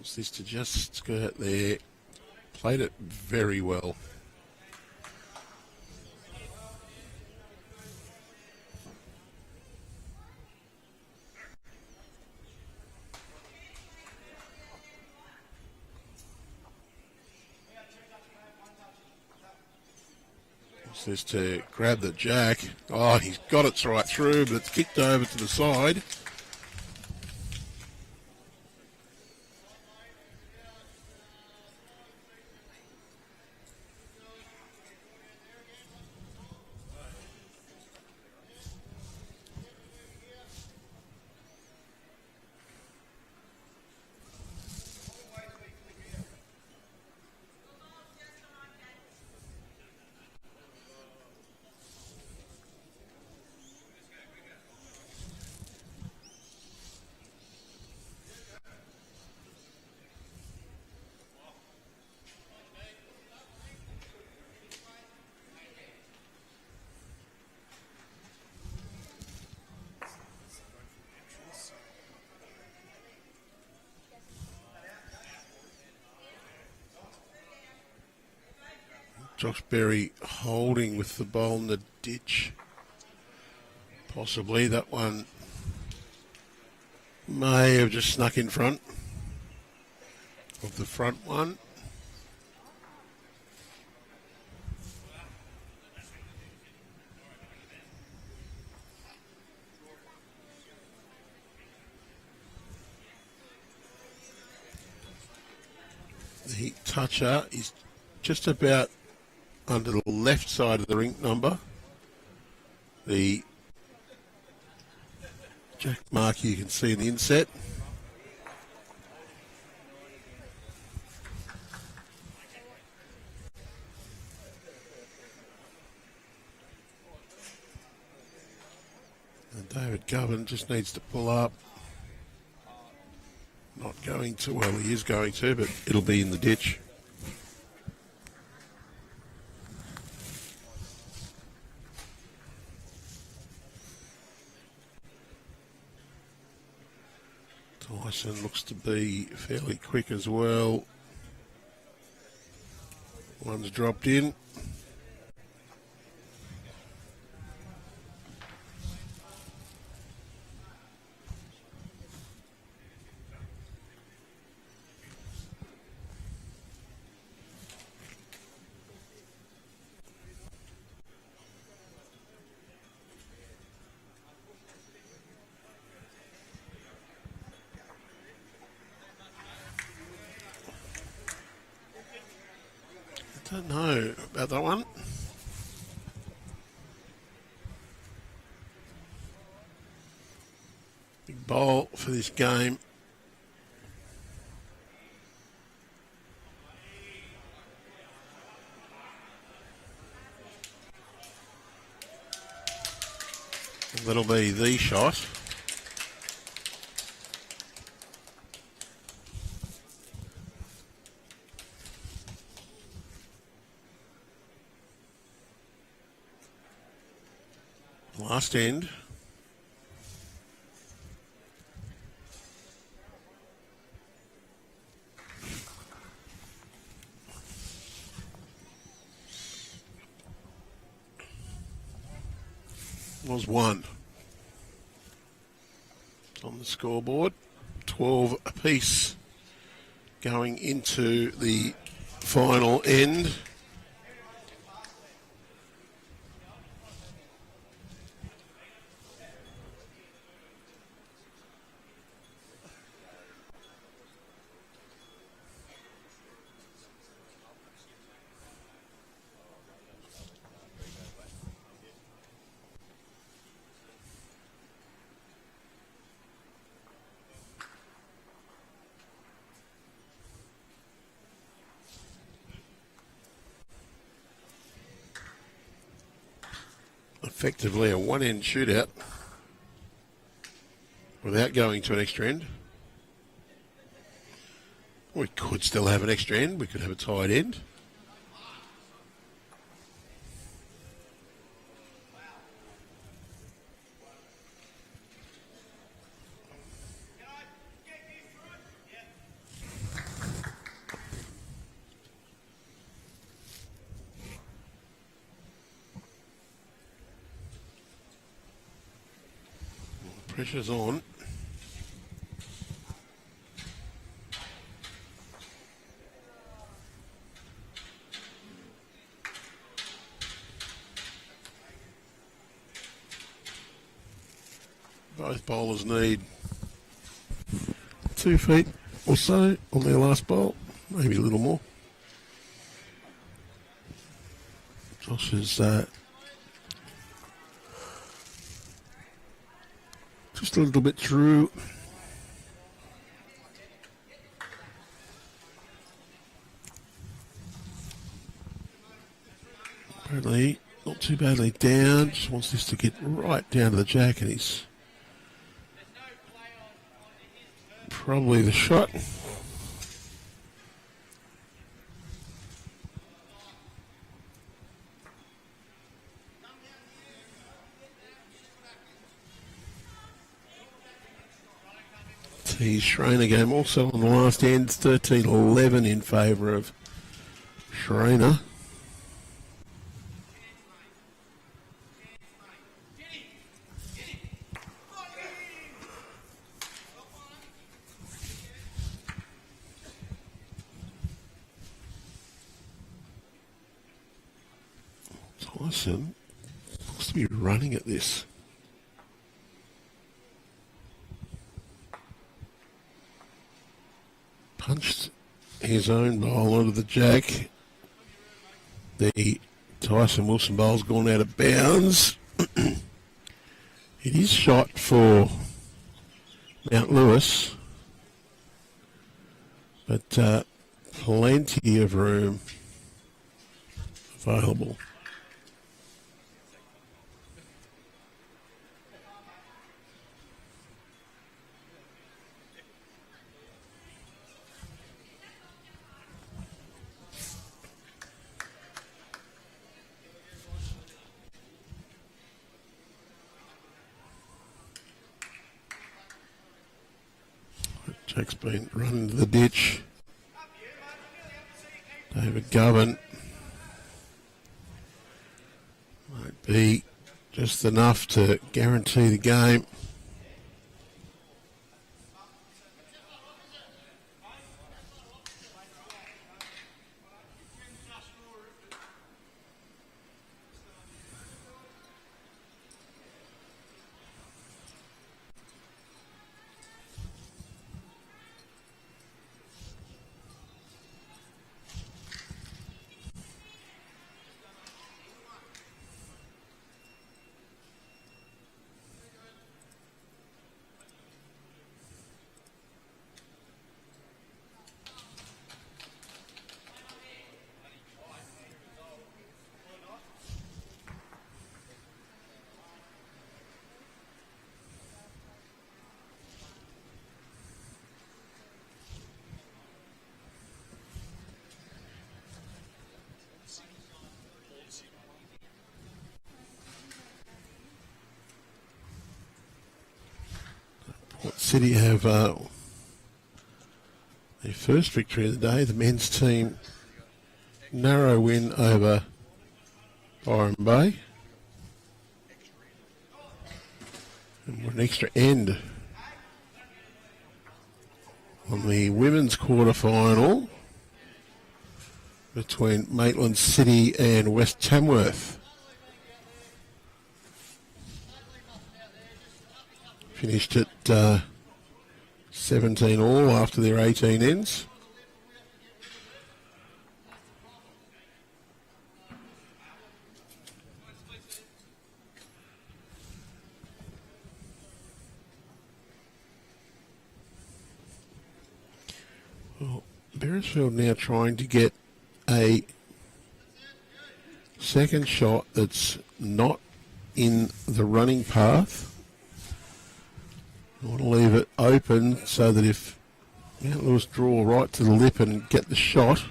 Wants this to just skirt there. Played it very well. Says to grab the jack. Oh, he's got it right through, but it's kicked over to the side. Josh Berry holding with the ball in the ditch. Possibly that one may have just snuck in front of the front one. The heat toucher is just about under the left side of the rink number. The jack mark you can see in the inset. And David Govan just needs to pull up. Not going to, well, he is going to, but it'll be in the ditch. Tyson looks to be fairly quick as well. One's dropped in. Don't know about that one. Big bowl for this game. And that'll be the shot. Last end. Was one. It's on the scoreboard. 12 apiece going into the final end. Effectively a one-end shootout without going to an extra end. We could still have an extra end. We could have a tied end. Pressure's on. Both bowlers need 2 feet or so on their last bowl, maybe a little more. Josh is just a little bit through. Apparently not too badly down, just wants this to get right down to the jack, and he's probably the shot. T Schrainer game also on the last end, 13-11 in favour of Schrainer. Tyson looks to be running at this. Punched his own bowl onto the jack. The Tyson Wilson bowl's gone out of bounds. It is shot for Mount Lewis, but plenty of room available. Jack's been run into the ditch. David Govan might be just enough to guarantee the game. Port City have their first victory of the day. The men's team, narrow win over Byron Bay. And we're an extra end on the women's quarter-final between Maitland City and West Tamworth. Finished at 17 all after their 18 ends. Well, Beresfield now trying to get a second shot that's not in the running path. I want to leave it open so that if Mount Lewis draw right to the lip and get the shot,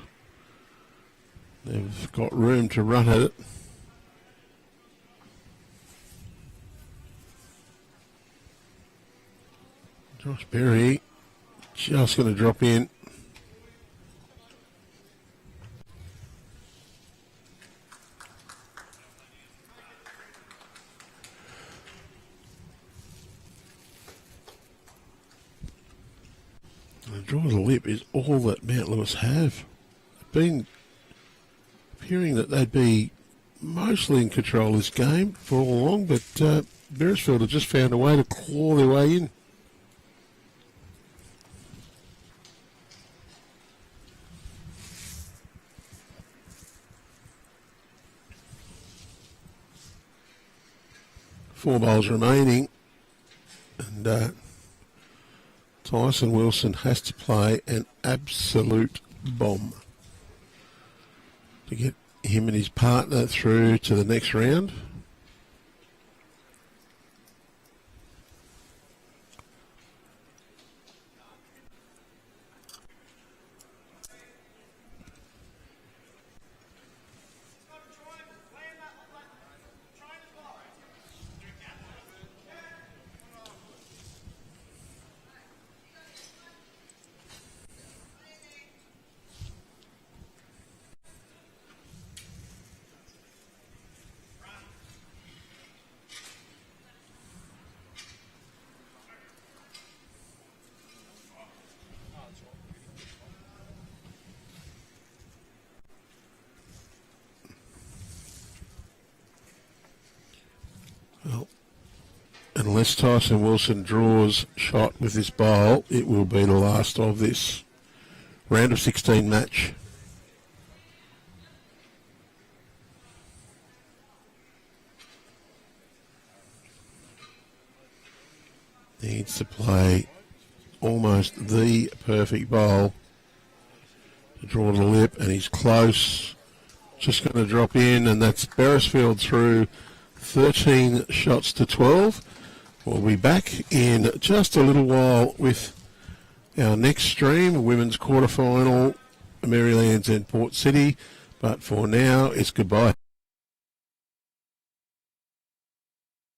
they've got room to run at it. Josh Berry just going to drop in. draw to the lip is all that Mount Lewis have. Been appearing that they'd be mostly in control of this game for all along, but Beresfield have just found a way to claw their way in. Four bowls remaining, and Tyson Wilson has to play an absolute bomb to get him and his partner through to the next round. Well, unless Tyson Wilson draws shot with this bowl, it will be the last of this round of 16 match. Needs to play almost the perfect bowl to draw to the lip, and he's close. Just going to drop in, and that's Beresfield through 13 shots to 12. We'll be back in just a little while with our next stream, women's quarterfinal, Marylands and Port City. But for now, it's goodbye.